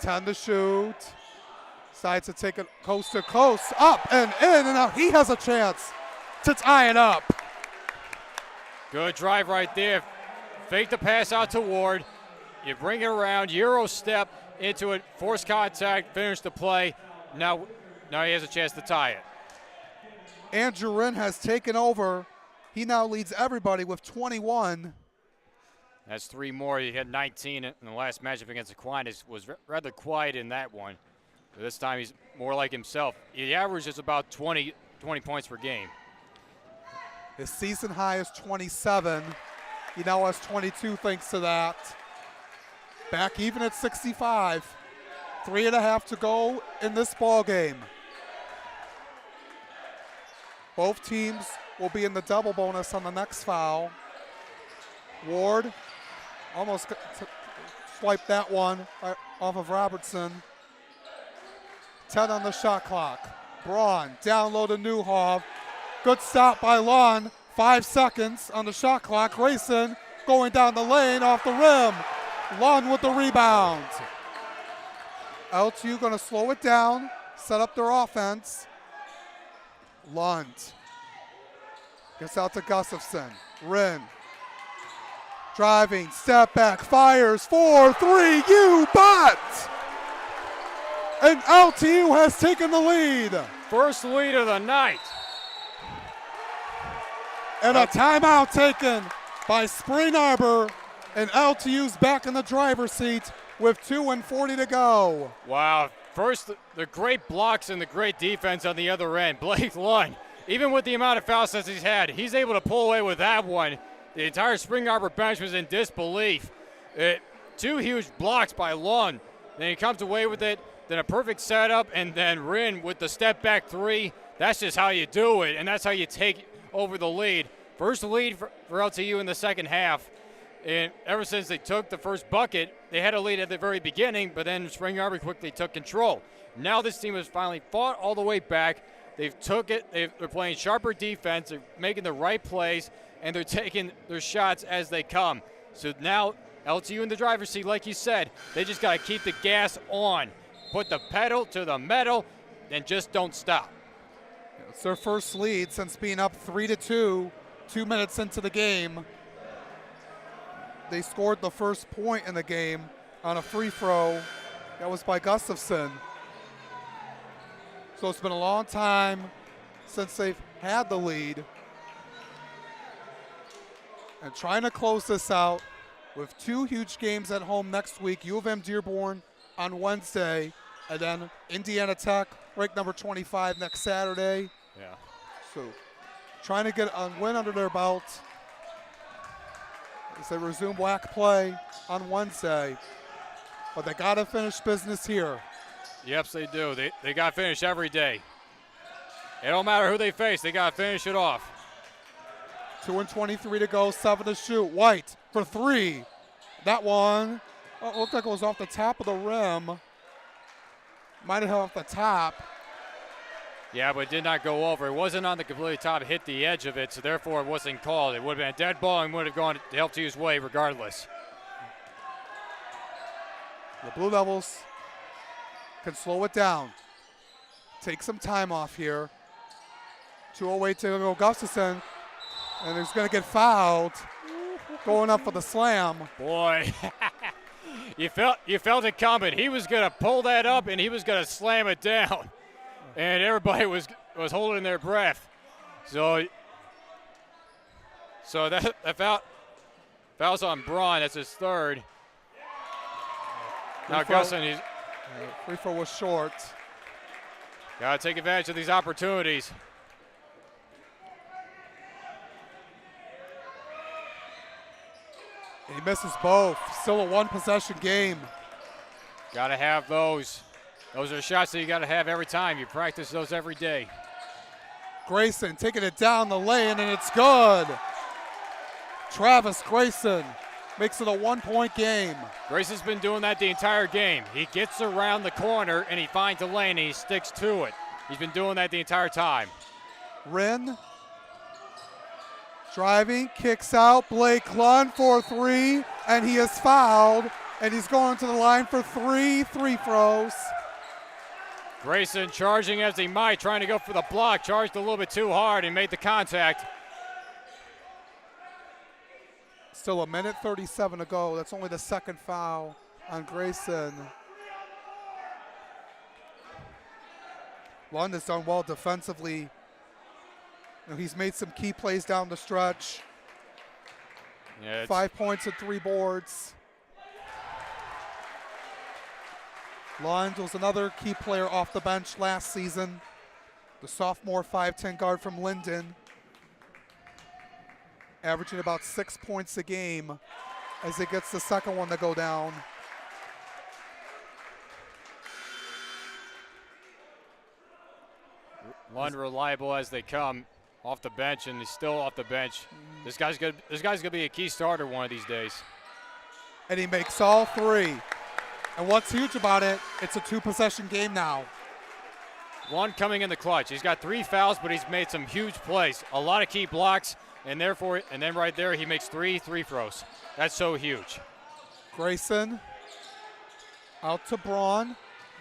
10 to shoot. Decides to take it coast to coast. Up and in, and now he has a chance to tie it up. Good drive right there. Fake the pass out to Ward. You bring it around, Euro step into it, force contact, finish the play. Now he has a chance to tie it. Andrew Wren has taken over. He now leads everybody with 21. That's 3 more. He had 19 in the last matchup against Aquinas. Was rather quiet in that one. But this time he's more like himself. He averages about 20 points per game. His season high is 27. He now has 22 thanks to that. Back even at 65. 3.5 to go in this ball game. Both teams will be in the double bonus on the next foul. Ward almost swiped that one off of Robertson. 10 on the shot clock. Braun down low to Newhoff. Good stop by Lund. 5 seconds on the shot clock. Grayson going down the lane off the rim. Lund with the rebound. LTU going to slow it down, set up their offense. Lund gets out to Gustafson. Wren driving, step back, fires, 4-3, you bet! And LTU has taken the lead. First lead of the night. And a timeout taken by Spring Arbor, and LTU's back in the driver's seat with 2:40 to go. Wow. First, the great blocks and the great defense on the other end. Blake Lund, even with the amount of foul sets he's had, he's able to pull away with that one. The entire Spring Arbor bench was in disbelief. 2 huge blocks by Lund. Then he comes away with it. Then a perfect setup, and then Wren with the step back 3. That's just how you do it, and that's how you take over the lead. First lead for LTU in the second half. And ever since they took the first bucket, they had a lead at the very beginning, but then Spring Arbor quickly took control. Now this team has finally fought all the way back. They've took it. They're playing sharper defense. They're making the right plays, and they're taking their shots as they come. So now LTU in the driver's seat, like you said, they just got to keep the gas on. Put the pedal to the metal, and just don't stop. It's their first lead since being up 3-2, 2 minutes into the game. They scored the first point in the game on a free throw. That was by Gustafson. So it's been a long time since they've had the lead. And trying to close this out with 2 huge games at home next week. U of M Dearborn on Wednesday, and then Indiana Tech, ranked number 25, next Saturday. Yeah. So trying to get a win under their belt as they resume WAC play on Wednesday. But they got to finish business here. Yep, they do. They got to finish every day. It don't matter who they face. They got to finish it off. 2:23 to go, 7 to shoot. White for 3. That one looked like it was off the top of the rim. Might have hit off the top. Yeah, but it did not go over. It wasn't on the completely top. It hit the edge of it, so therefore it wasn't called. It would have been a dead ball and would have gone to LTU's way regardless. The Blue Devils can slow it down. Take some time off here. 2:08 to go, Gustafson. And he's going to get fouled. Going up for the slam. Boy, you felt it coming. He was going to pull that up and he was going to slam it down. And everybody was holding their breath. So that foul's on Braun. That's his third. Now Gusson, free throw was short. Got to take advantage of these opportunities. And he misses both. Still a 1-possession game. Got to have those. Those are shots that you got to have every time. You practice those every day. Grayson taking it down the lane, and it's good. Travis Grayson makes it a 1-point game. Grayson's been doing that the entire game. He gets around the corner, and he finds a lane, and he sticks to it. He's been doing that the entire time. Wren driving, kicks out. Blake Lund for 3, and he is fouled, and he's going to the line for 3 free throws. Grayson charging as he might, trying to go for the block, charged a little bit too hard and made the contact. Still 1:37 to go. That's only the second foul on Grayson. Lund has done well defensively. He's made some key plays down the stretch. Yeah, 5 points and 3 boards. Lund was another key player off the bench last season. The sophomore 5'10" guard from Linden. Averaging about 6 points a game as he gets the second one to go down. Lund reliable as they come off the bench, and he's still off the bench. This guy's gonna be a key starter one of these days. And he makes all 3. And what's huge about it, it's a 2-possession game now. one coming in the clutch. He's got 3 fouls, but he's made some huge plays. A lot of key blocks, and then right there he makes 3 free throws. That's so huge. Grayson out to Braun.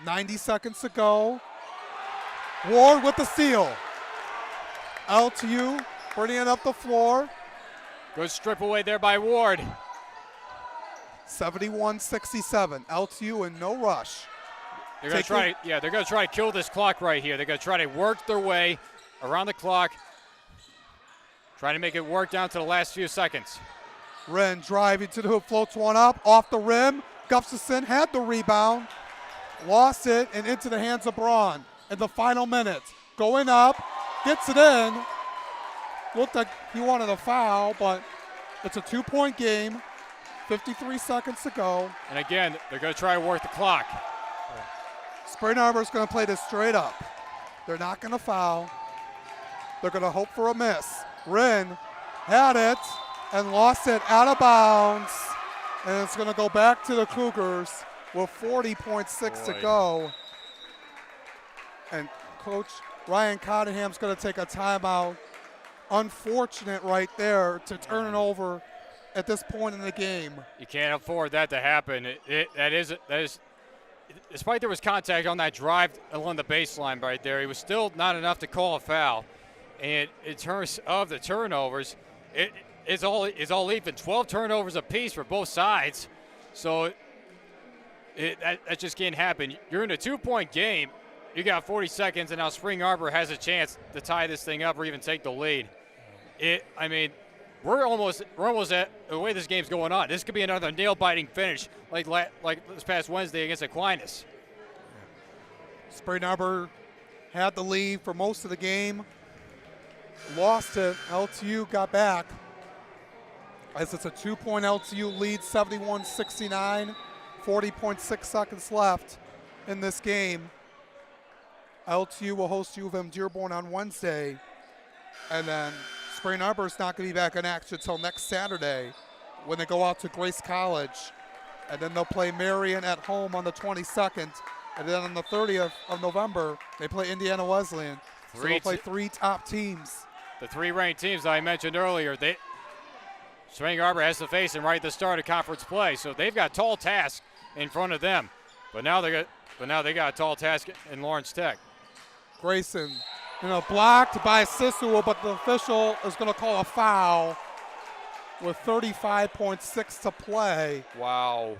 90 seconds to go. Ward with the steal. LTU bringing it up the floor. Good strip away there by Ward. 71-67. LTU in no rush. They're going to try to kill this clock right here. They're going to try to work their way around the clock, trying to make it work down to the last few seconds. Wren driving to the hoop, floats one up, off the rim. Gustafson had the rebound, lost it, and into the hands of Braun in the final minute. Going up, gets it in. Looked like he wanted a foul, but it's a 2-point game. 53 seconds to go. And again, they're going to try to work the clock. Spring Arbor's going to play this straight up. They're not going to foul. They're going to hope for a miss. Wren had it and lost it out of bounds. And it's going to go back to the Cougars with 40.6 to go. And Coach Ryan Cottingham's going to take a timeout. Unfortunate right there to turn it over at this point in the game. You can't afford that to happen. That is, despite there was contact on that drive along the baseline right there, it was still not enough to call a foul. And in terms of the turnovers, it's all even. 12 turnovers apiece for both sides. So that just can't happen. You're in a 2-point game. You got 40 seconds, and now Spring Arbor has a chance to tie this thing up or even take the lead. We're almost at the way this game's going on. This could be another nail-biting finish like this past Wednesday against Aquinas. Spring Arbor had the lead for most of the game. Lost it. LTU got back. As it's a 2-point LTU lead, 71-69. 40.6 seconds left in this game. LTU will host U of M Dearborn on Wednesday. And then Spring Arbor's not going to be back in action until next Saturday when they go out to Grace College. And then they'll play Marion at home on the 22nd. And then on the 30th of November, they play Indiana Wesleyan. So they'll play 3 top teams. The 3 ranked teams I mentioned earlier, Spring Arbor has to face them right at the start of conference play. So they've got tall tasks in front of them. But now they got a tall task in Lawrence Tech. Grayson, blocked by Sisua, but the official is going to call a foul with 35.6 to play. Wow.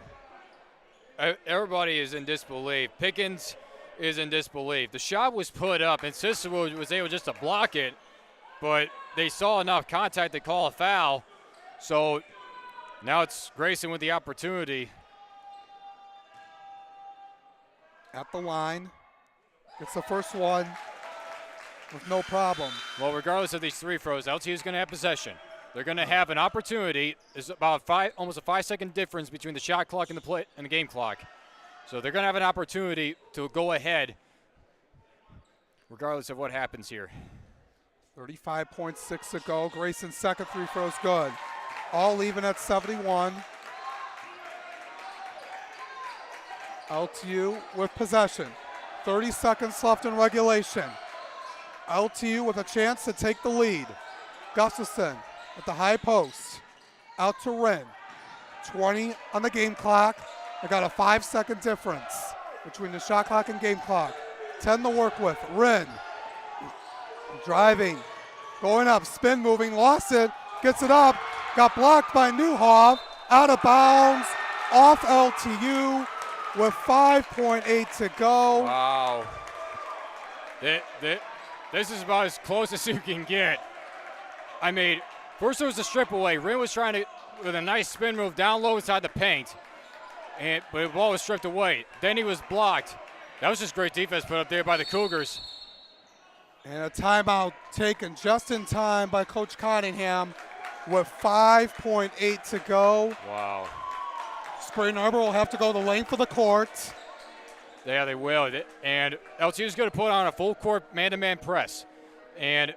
Everybody is in disbelief. Pickens is in disbelief. The shot was put up, and Sisua was able just to block it, but they saw enough contact to call a foul. So now it's Grayson with the opportunity. At the line. It's the first one with no problem. Well, regardless of these 3 throws, LTU is going to have possession. They're going to have an opportunity. There's about almost a 5-second difference between the shot clock and the game clock. So they're going to have an opportunity to go ahead regardless of what happens here. 35.6 to go. Grayson's second 3 throws good. All even at 71. LTU with possession. 30 seconds left in regulation. LTU with a chance to take the lead. Gustafson at the high post. Out to Wren. 20 on the game clock. They got a 5-second difference between the shot clock and game clock. 10 to work with. Wren driving. Going up. Spin moving. Lost it. Gets it up. Got blocked by Newhoff. Out of bounds. Off LTU. With 5.8 to go. Wow. This is about as close as you can get. First there was a strip away. Wren was trying to, with a nice spin move, down low inside the paint. But the ball was stripped away. Then he was blocked. That was just great defense put up there by the Cougars. And a timeout taken just in time by Coach Cottingham with 5.8 to go. Wow. Spring Arbor will have to go the length of the court. Yeah, they will. And LTU is going to put on a full court man-to-man press. And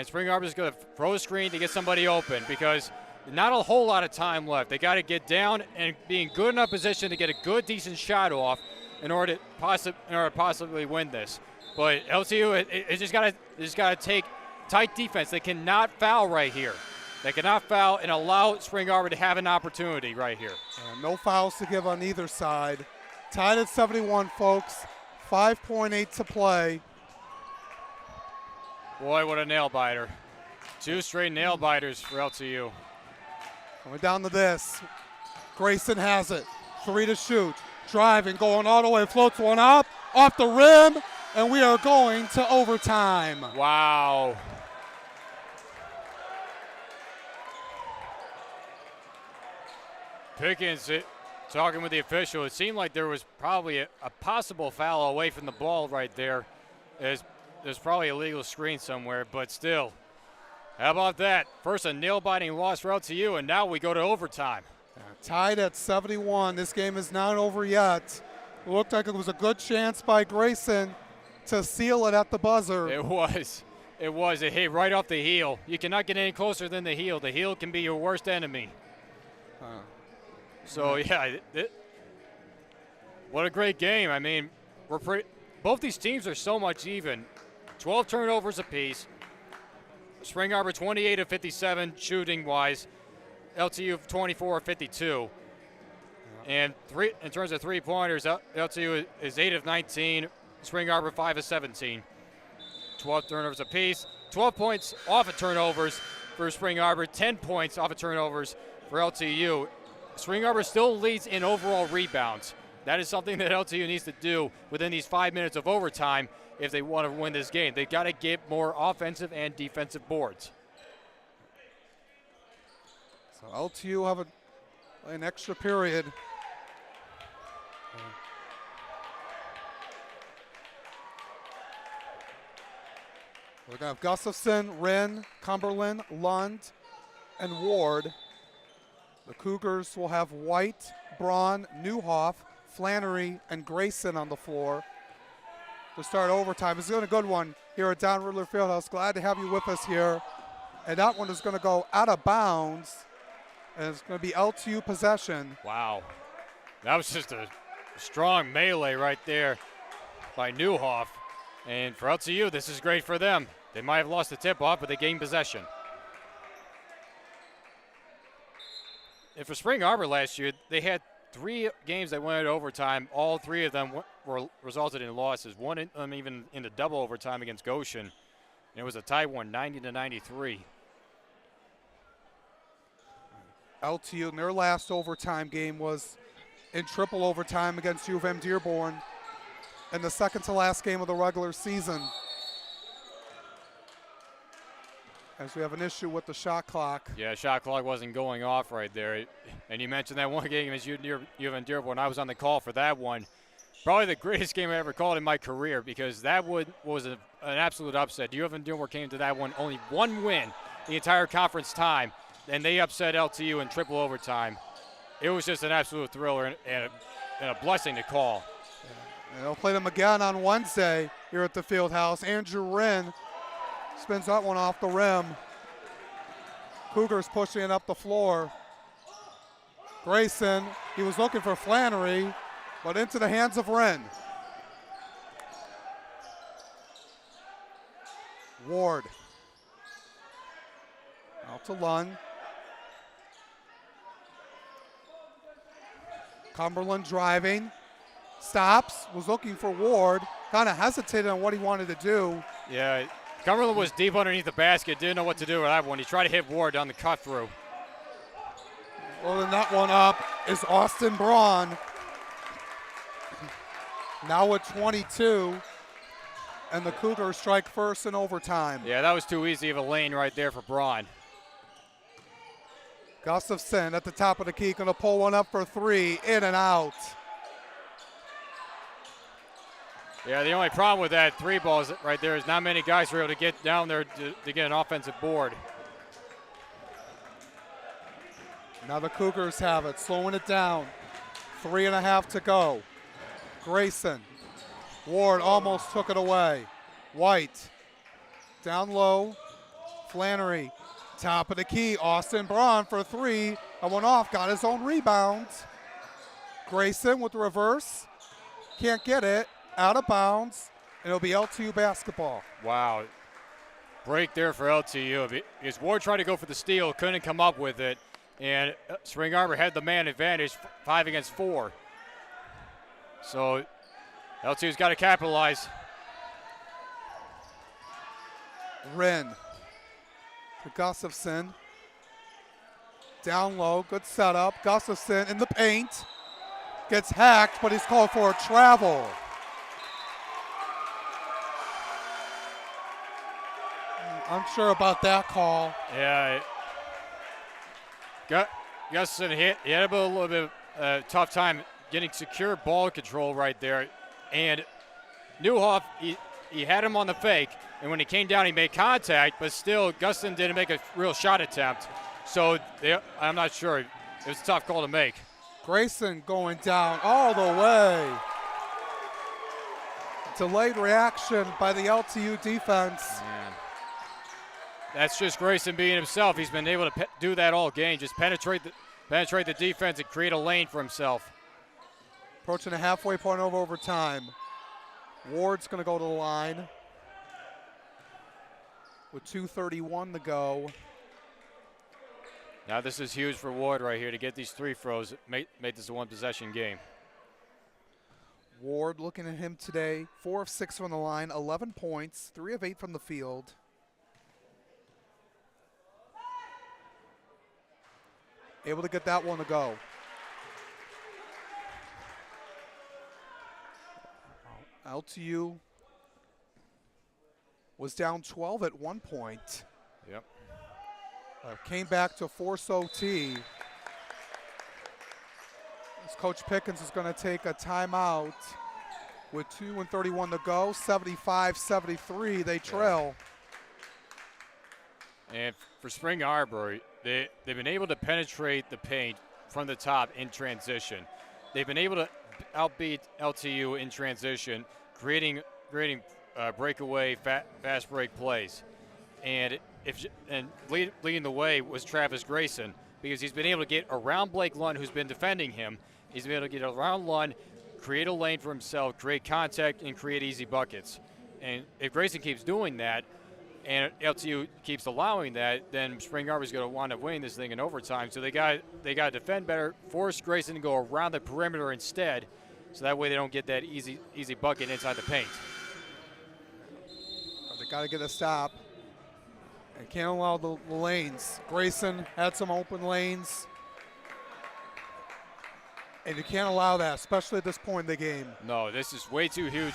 Spring Arbor is going to throw a screen to get somebody open because not a whole lot of time left. They got to get down and be in good enough position to get a good, decent shot off in order to possibly win this. But LTU, it just gotta take tight defense. They cannot foul right here. They cannot foul and allow Spring Arbor to have an opportunity right here. And no fouls to give on either side. Tied at 71, folks. 5.8 to play. Boy, what a nail biter. 2 straight nail biters for LTU. Coming down to this. Grayson has it. 3 to shoot. Driving, going all the way. Floats one up, off the rim, and we are going to overtime. Wow. Pickens talking with the official. It seemed like there was probably a possible foul away from the ball right there. There's probably a legal screen somewhere, but still. How about that? First a nail-biting loss for LTU, and now we go to overtime. Tied at 71. This game is not over yet. It looked like it was a good chance by Grayson to seal it at the buzzer. It was. It was. It hit right off the heel. You cannot get any closer than the heel. The heel can be your worst enemy. So, yeah, what a great game. I mean, both these teams are so much even. 12 turnovers apiece. Spring Arbor 28 of 57 shooting-wise. LTU 24 of 52. And in terms of three-pointers, LTU is 8 of 19. Spring Arbor 5 of 17. 12 turnovers apiece. 12 points off of turnovers for Spring Arbor. 10 points off of turnovers for LTU. Spring Arbor still leads in overall rebounds. That is something that LTU needs to do within these 5 minutes of overtime if they want to win this game. They've got to get more offensive and defensive boards. So LTU have an extra period. We're going to have Gustafson, Wren, Cumberland, Lund, and Ward. The Cougars will have White, Braun, Newhoff, Flannery, and Grayson on the floor to start overtime. It's going to be a good one here at Don Riddler Fieldhouse. Glad to have you with us here. And that one is going to go out of bounds, and it's going to be LTU possession. Wow. That was just a strong melee right there by Newhoff. And for LTU, this is great for them. They might have lost the tip-off, but they gained possession. And for Spring Arbor last year, they had 3 games that went into overtime. All 3 of them were resulted in losses. One even in the double overtime against Goshen. And it was a tie one, 90-93. LTU in their last overtime game was in triple overtime against U of M Dearborn in the second to last game of the regular season. As we have an issue with the shot clock. Yeah, shot clock wasn't going off right there. And you mentioned that one game as U of M Dearborn. I was on the call for that one. Probably the greatest game I ever called in my career because that was an absolute upset. U of M Dearborn came to that one only 1 win the entire conference time, and they upset LTU in triple overtime. It was just an absolute thriller and a blessing to call. And they'll play them again on Wednesday here at the Fieldhouse. Andrew Wren spins that one off the rim. Cougars pushing it up the floor. Grayson, he was looking for Flannery, but into the hands of Wren. Ward. Out to Lund. Cumberland driving. Stops, was looking for Ward. Kind of hesitated on what he wanted to do. Yeah, Cumberland was deep underneath the basket. Didn't know what to do with that one. He tried to hit Ward down the cut through. Rolling that one up is Austin Braun. Now at 22. And the Cougars strike first in overtime. Yeah, that was too easy of a lane right there for Braun. Gustafson at the top of the key, going to pull one up for 3, in and out. Yeah, the only problem with that 3 ball is right there is not many guys were able to get down there to get an offensive board. Now the Cougars have it, slowing it down. 3.5 to go. Grayson. Ward almost took it away. White. Down low. Flannery. Top of the key. Austin Braun for 3. That one off. Got his own rebound. Grayson with the reverse. Can't get it. Out of bounds. and it'll be LTU basketball. Wow. Break there for LTU. Because Ward tried to go for the steal, couldn't come up with it. And Spring Arbor had the man advantage, 5 against 4. So LTU's got to capitalize. Wren to Gustafson. Down low, good setup. Gustafson in the paint. Gets hacked, but he's called for a travel. I'm sure about that call. Yeah. Gustafson he had a little bit tough time getting secure ball control right there. And Newhoff, he had him on the fake. And when he came down, he made contact, but still, Gustafson didn't make a real shot attempt. So I'm not sure. It was a tough call to make. Grayson going down all the way. Delayed reaction by the LTU defense. Man. That's just Grayson being himself. He's been able to do that all game. Just penetrate the defense and create a lane for himself. Approaching a halfway point of overtime. Ward's going to go to the line with 2:31 to go. Now this is huge for Ward right here to get these 3 throws, make this a 1-possession game. Ward looking at him today, 4 of 6 from the line, 11 points, 3 of 8 from the field. Able to get that one to go. LTU was down 12 at one point. Yep. Came back to force OT. As Coach Pickens is going to take a timeout with 2:31 to go, 75-73, they trail. And for Spring Arbor, they've been able to penetrate the paint from the top in transition. They've been able to outbeat LTU in transition, creating breakaway fast break plays. And leading the way was Travis Grayson, because he's been able to get around Blake Lund, who's been defending him. He's been able to get around Lund, create a lane for himself, create contact, and create easy buckets. And if Grayson keeps doing that, and LTU keeps allowing that, then Spring Arbor's going to wind up winning this thing in overtime. So they got to defend better, force Grayson to go around the perimeter instead, so that way they don't get that easy bucket inside the paint. They got to get a stop. And can't allow the lanes. Grayson had some open lanes. And you can't allow that, especially at this point in the game. No, this is way too huge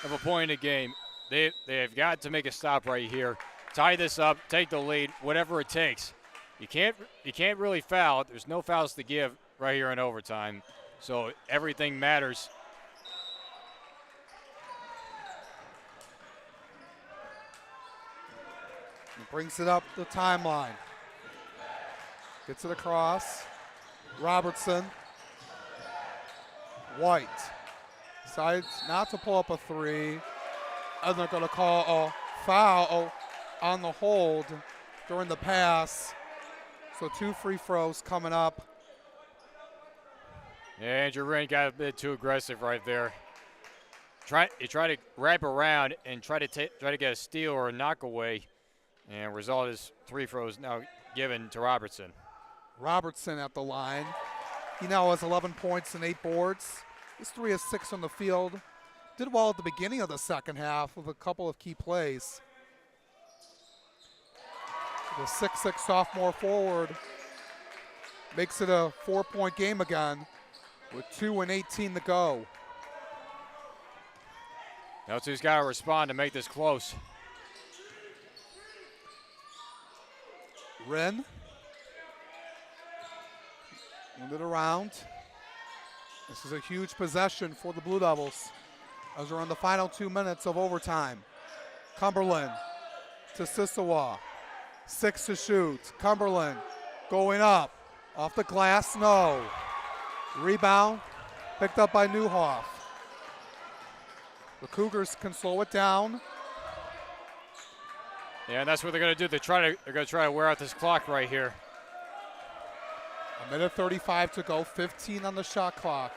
of a point in the game. They have got to make a stop right here. Tie this up, take the lead, whatever it takes. You can't really foul. There's no fouls to give right here in overtime. So everything matters. Brings it up the timeline. Gets it across. Robertson. White. Decides not to pull up a 3. And they're going to call a foul on the hold during the pass. So 2 free throws coming up. Yeah, Andrew Wren got a bit too aggressive right there. He tried to wrap around and try to get a steal or a knockaway. And result is 3 throws now given to Robertson. Robertson at the line. He now has 11 points and 8 boards. He's 3 of 6 on the field. Did well at the beginning of the second half with a couple of key plays. The 6'6" sophomore forward makes it a 4-point game again with 2:18 to go. LTU's got to respond to make this close. Wren. Move it around. This is a huge possession for the Blue Devils as we're in the final 2 minutes of overtime. Cumberland to Sisawa. 6 to shoot. Cumberland going up. Off the glass, no. Rebound picked up by Newhoff. The Cougars can slow it down. Yeah, and that's what they're going to do. They're going to try to wear out this clock right here. 1:35 to go, 15 on the shot clock.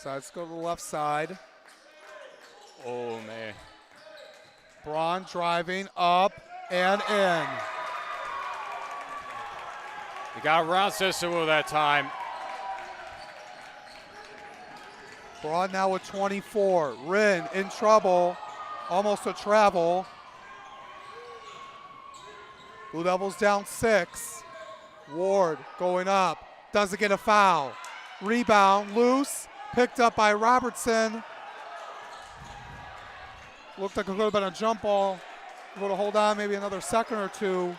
Sides go to the left side. Oh, man. Braun driving up and in. He got around Cicero that time. Braun now with 24. Rin in trouble. Almost a travel. Blue Devils down 6. Ward going up. Doesn't get a foul. Rebound loose. Picked up by Robertson. Looked like it could have been a jump ball. Going to hold on maybe another second or two.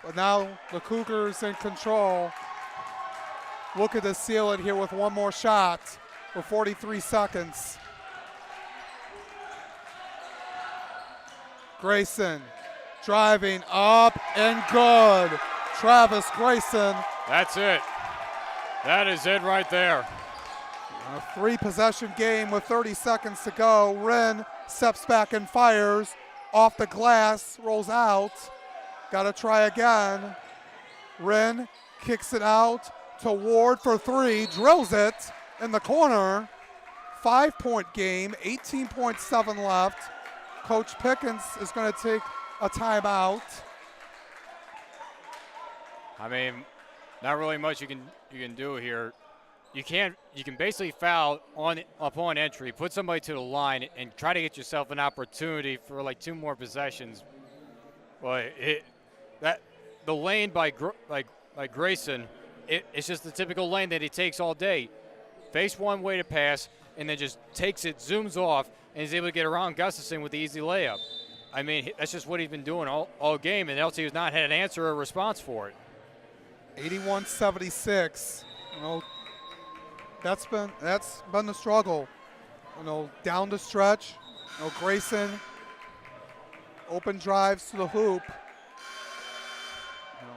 But now the Cougars in control. Looking to seal it here with one more shot for 43 seconds. Grayson driving up and good. Travis Grayson. That's it. That is it right there. A 3-possession game with 30 seconds to go. Wren steps back and fires. Off the glass, rolls out. Got to try again. Wren kicks it out to Ward for 3. Drills it in the corner. 5-point game, 18.7 left. Coach Pickens is going to take a timeout. I mean, not really much you can do here. You can basically foul upon entry, put somebody to the line, and try to get yourself an opportunity for like 2 more possessions. But the lane by Grayson, it's just the typical lane that he takes all day. Face one way to pass, and then just takes it, zooms off, and is able to get around Gustafson with the easy layup. I mean, that's just what he's been doing all game, and LTU has not had an answer or a response for it. 81-76. You know, that's been the struggle. You know, down the stretch. You know, Grayson, open drives to the hoop. You know,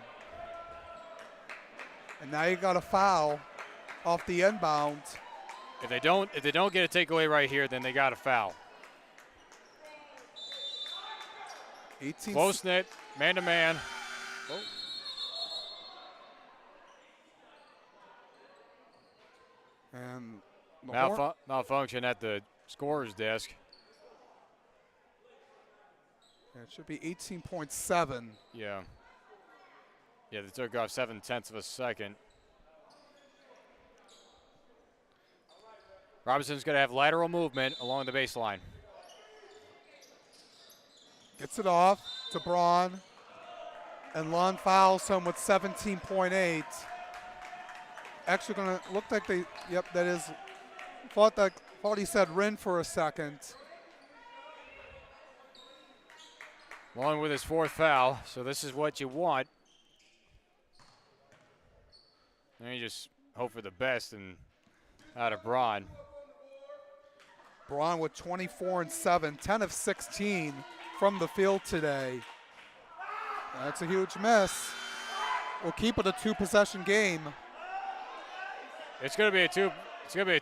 and now you got a foul off the inbound. If they don't get a takeaway right here, then they got a foul. 18 Close knit, man to man. Oh. And malfunction at the scorer's desk. It should be 18.7. Yeah. Yeah, they took off 0.7 of a second. Robinson's going to have lateral movement along the baseline. Gets it off to Braun. And Lund fouls him with 17.8. Actually going to look like they, yep, that is, thought he said Rin for a second. Long with his 4th foul, so this is what you want. And you just hope for the best and out of Braun. Braun with 24 and 7, 10 of 16 from the field today. That's a huge miss. We'll keep it a 2-possession game. It's going to be a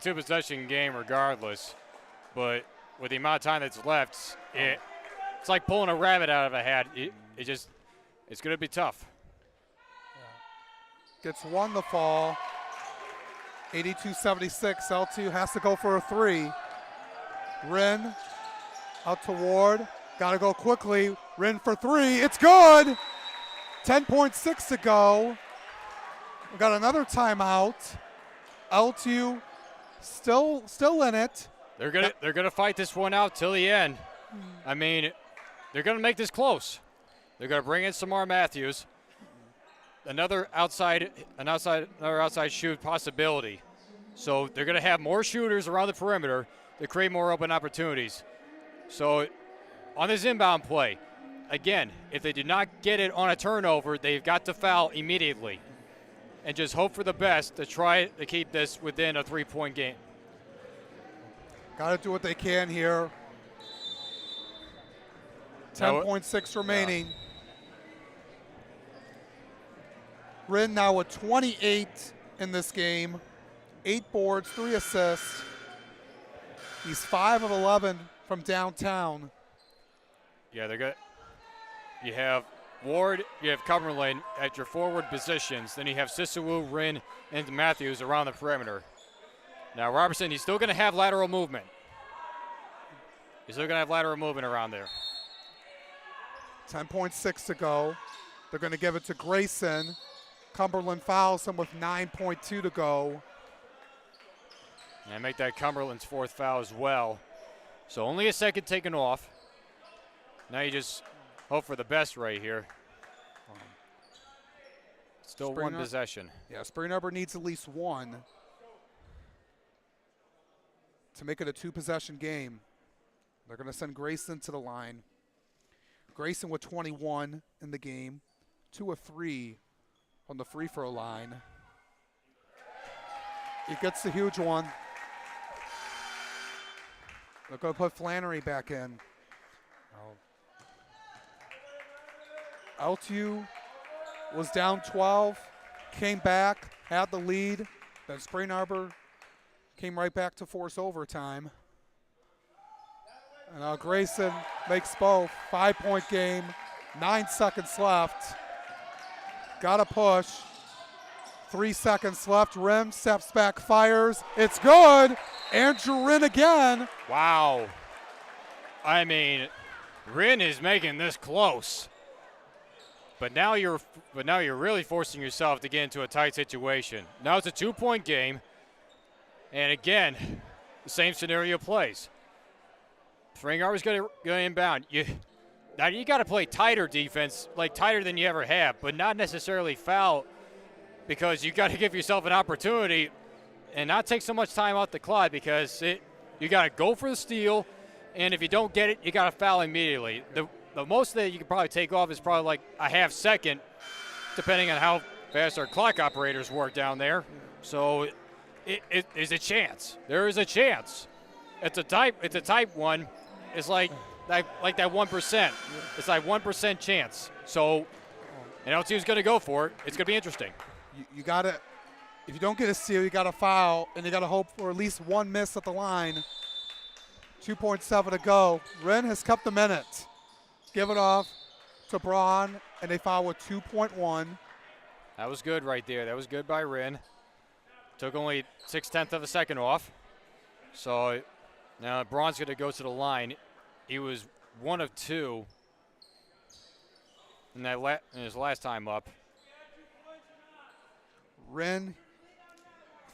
2-possession game regardless, but with the amount of time that's left, it's like pulling a rabbit out of a hat. It's going to be tough. Gets 1 to fall. 82-76. LTU has to go for a 3. Rin out to Ward. Got to go quickly. Rin for 3. It's good. 10.6 to go. We got another timeout. LTU still in it. They're gonna fight this one out till the end. I mean, they're gonna make this close. They're gonna bring in Samar Matthews. Another outside shoot possibility. So they're gonna have more shooters around the perimeter to create more open opportunities. So on this inbound play, again, if they do not get it on a turnover, they've got to foul immediately. And just hope for the best to try to keep this within a 3-point game. Got to do what they can here. 10.6 remaining. Yeah. Rin now with 28 in this game. 8 boards, 3 assists. He's 5 of 11 from downtown. Yeah, they're good. You have Ward, you have Cumberland at your forward positions. Then you have Sissewu, Rin, and Matthews around the perimeter. Now Robertson, he's still going to have lateral movement. He's still going to have lateral movement around there. 10.6 to go. They're going to give it to Grayson. Cumberland fouls him with 9.2 to go. And make that Cumberland's 4th foul as well. So only a second taken off. Now you just hope for the best right here. Still one possession. Yeah, Spring Arbor needs at least one to make it a 2-possession game. They're going to send Grayson to the line. Grayson with 21 in the game, 2 of 3 on the free throw line. He gets the huge one. They're going to put Flannery back in. LTU was down 12, came back, had the lead. Then Spring Arbor came right back to force overtime. And now Grayson makes both. 5-point game, 9 seconds left. Got to push. 3 seconds left. Rim steps back, fires. It's good. Andrew Wren again. Wow. I mean, Wren is making this close. But now you're really forcing yourself to get into a tight situation. Now it's a 2-point game. And again, the same scenario plays. Spring Arbor's going to inbound. Now you got to play tighter defense, like tighter than you ever have, but not necessarily foul, because you got to give yourself an opportunity and not take so much time out the clock, because you got to go for the steal, and if you don't get it, you got to foul immediately. The most that you can probably take off is probably like a half second, depending on how fast our clock operators work down there. So it is a chance. There is a chance. It's a type one. It's like that 1%. It's like 1% chance. So, and LTU's going to go for it. It's going to be interesting. You got to, if you don't get a steal, you got to foul, and you got to hope for at least one miss at the line. 2.7 to go. Wren has kept the minute. Give it off to Braun, and they foul with 2.1. That was good right there. That was good by Wren. Took only 0.6 of a second off. So now Braun's going to go to the line. He was 1 of 2 in his last time up. Wren,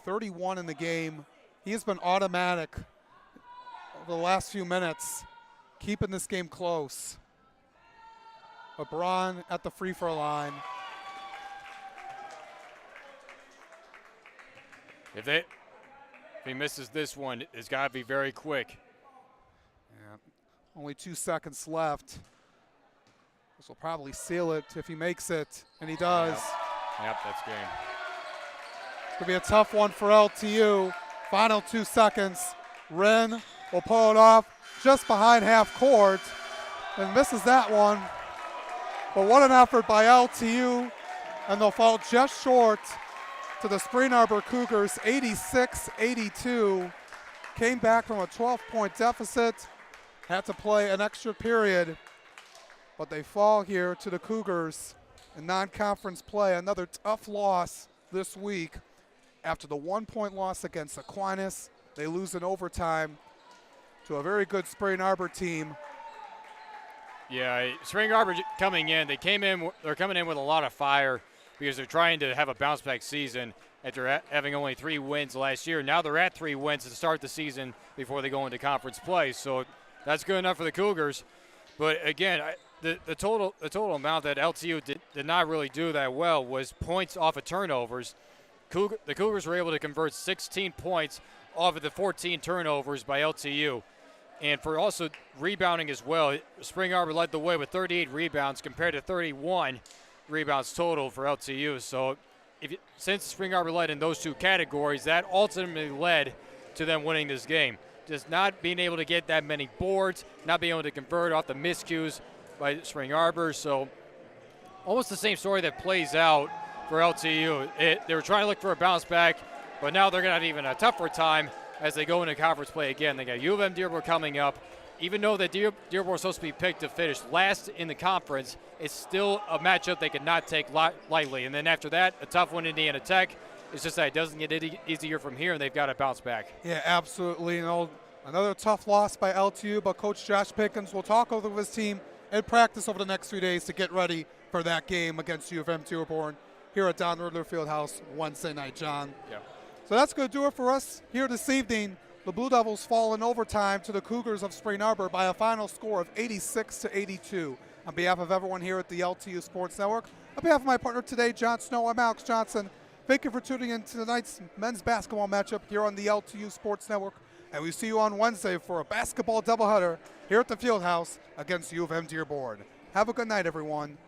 31 in the game. He has been automatic over the last few minutes, keeping this game close. But Braun at the free throw line. If he misses this one, it's got to be very quick. Yeah. Only 2 seconds left. This will probably seal it if he makes it, and he does. Yep, that's game. It's going to be a tough one for LTU. Final 2 seconds. Wren will pull it off just behind half court and misses that one. But what an effort by LTU, and they'll fall just short to the Spring Arbor Cougars, 86-82. Came back from a 12-point deficit, had to play an extra period, but they fall here to the Cougars in non-conference play. Another tough loss this week. After the 1-point loss against Aquinas, they lose in overtime to a very good Spring Arbor team. Yeah, Spring Arbor coming in, they're coming in with a lot of fire because they're trying to have a bounce-back season after having only 3 wins last year. Now they're at 3 wins to start the season before they go into conference play. So that's good enough for the Cougars. But again, the total amount that LTU did not really do that well was points off of turnovers. The Cougars were able to convert 16 points off of the 14 turnovers by LTU. And for also rebounding as well, Spring Arbor led the way with 38 rebounds compared to 31 rebounds total for LTU. So since Spring Arbor led in those 2 categories, that ultimately led to them winning this game. Just not being able to get that many boards, not being able to convert off the miscues by Spring Arbor. So almost the same story that plays out for LTU. They were trying to look for a bounce back, but now they're going to have even a tougher time as they go into conference play again. They got U of M Dearborn coming up. Even though that Dearborn is supposed to be picked to finish last in the conference, it's still a matchup they could not take lightly. And then after that, a tough one, Indiana Tech. It's just that it doesn't get any easier from here, and they've got to bounce back. Yeah, absolutely. Another tough loss by LTU, but Coach Josh Pickens will talk over with his team and practice over the next 3 days to get ready for that game against U of M Dearborn here at Don Riddler Fieldhouse Wednesday night, John. Yeah. So that's going to do it for us here this evening. The Blue Devils fall in overtime to the Cougars of Spring Arbor by a final score of 86-82. On behalf of everyone here at the LTU Sports Network, on behalf of my partner today, Jon Snow, I'm Alex Johnson. Thank you for tuning in to tonight's men's basketball matchup here on the LTU Sports Network. And we see you on Wednesday for a basketball doubleheader here at the Fieldhouse against U of M Dearborn. Have a good night, everyone.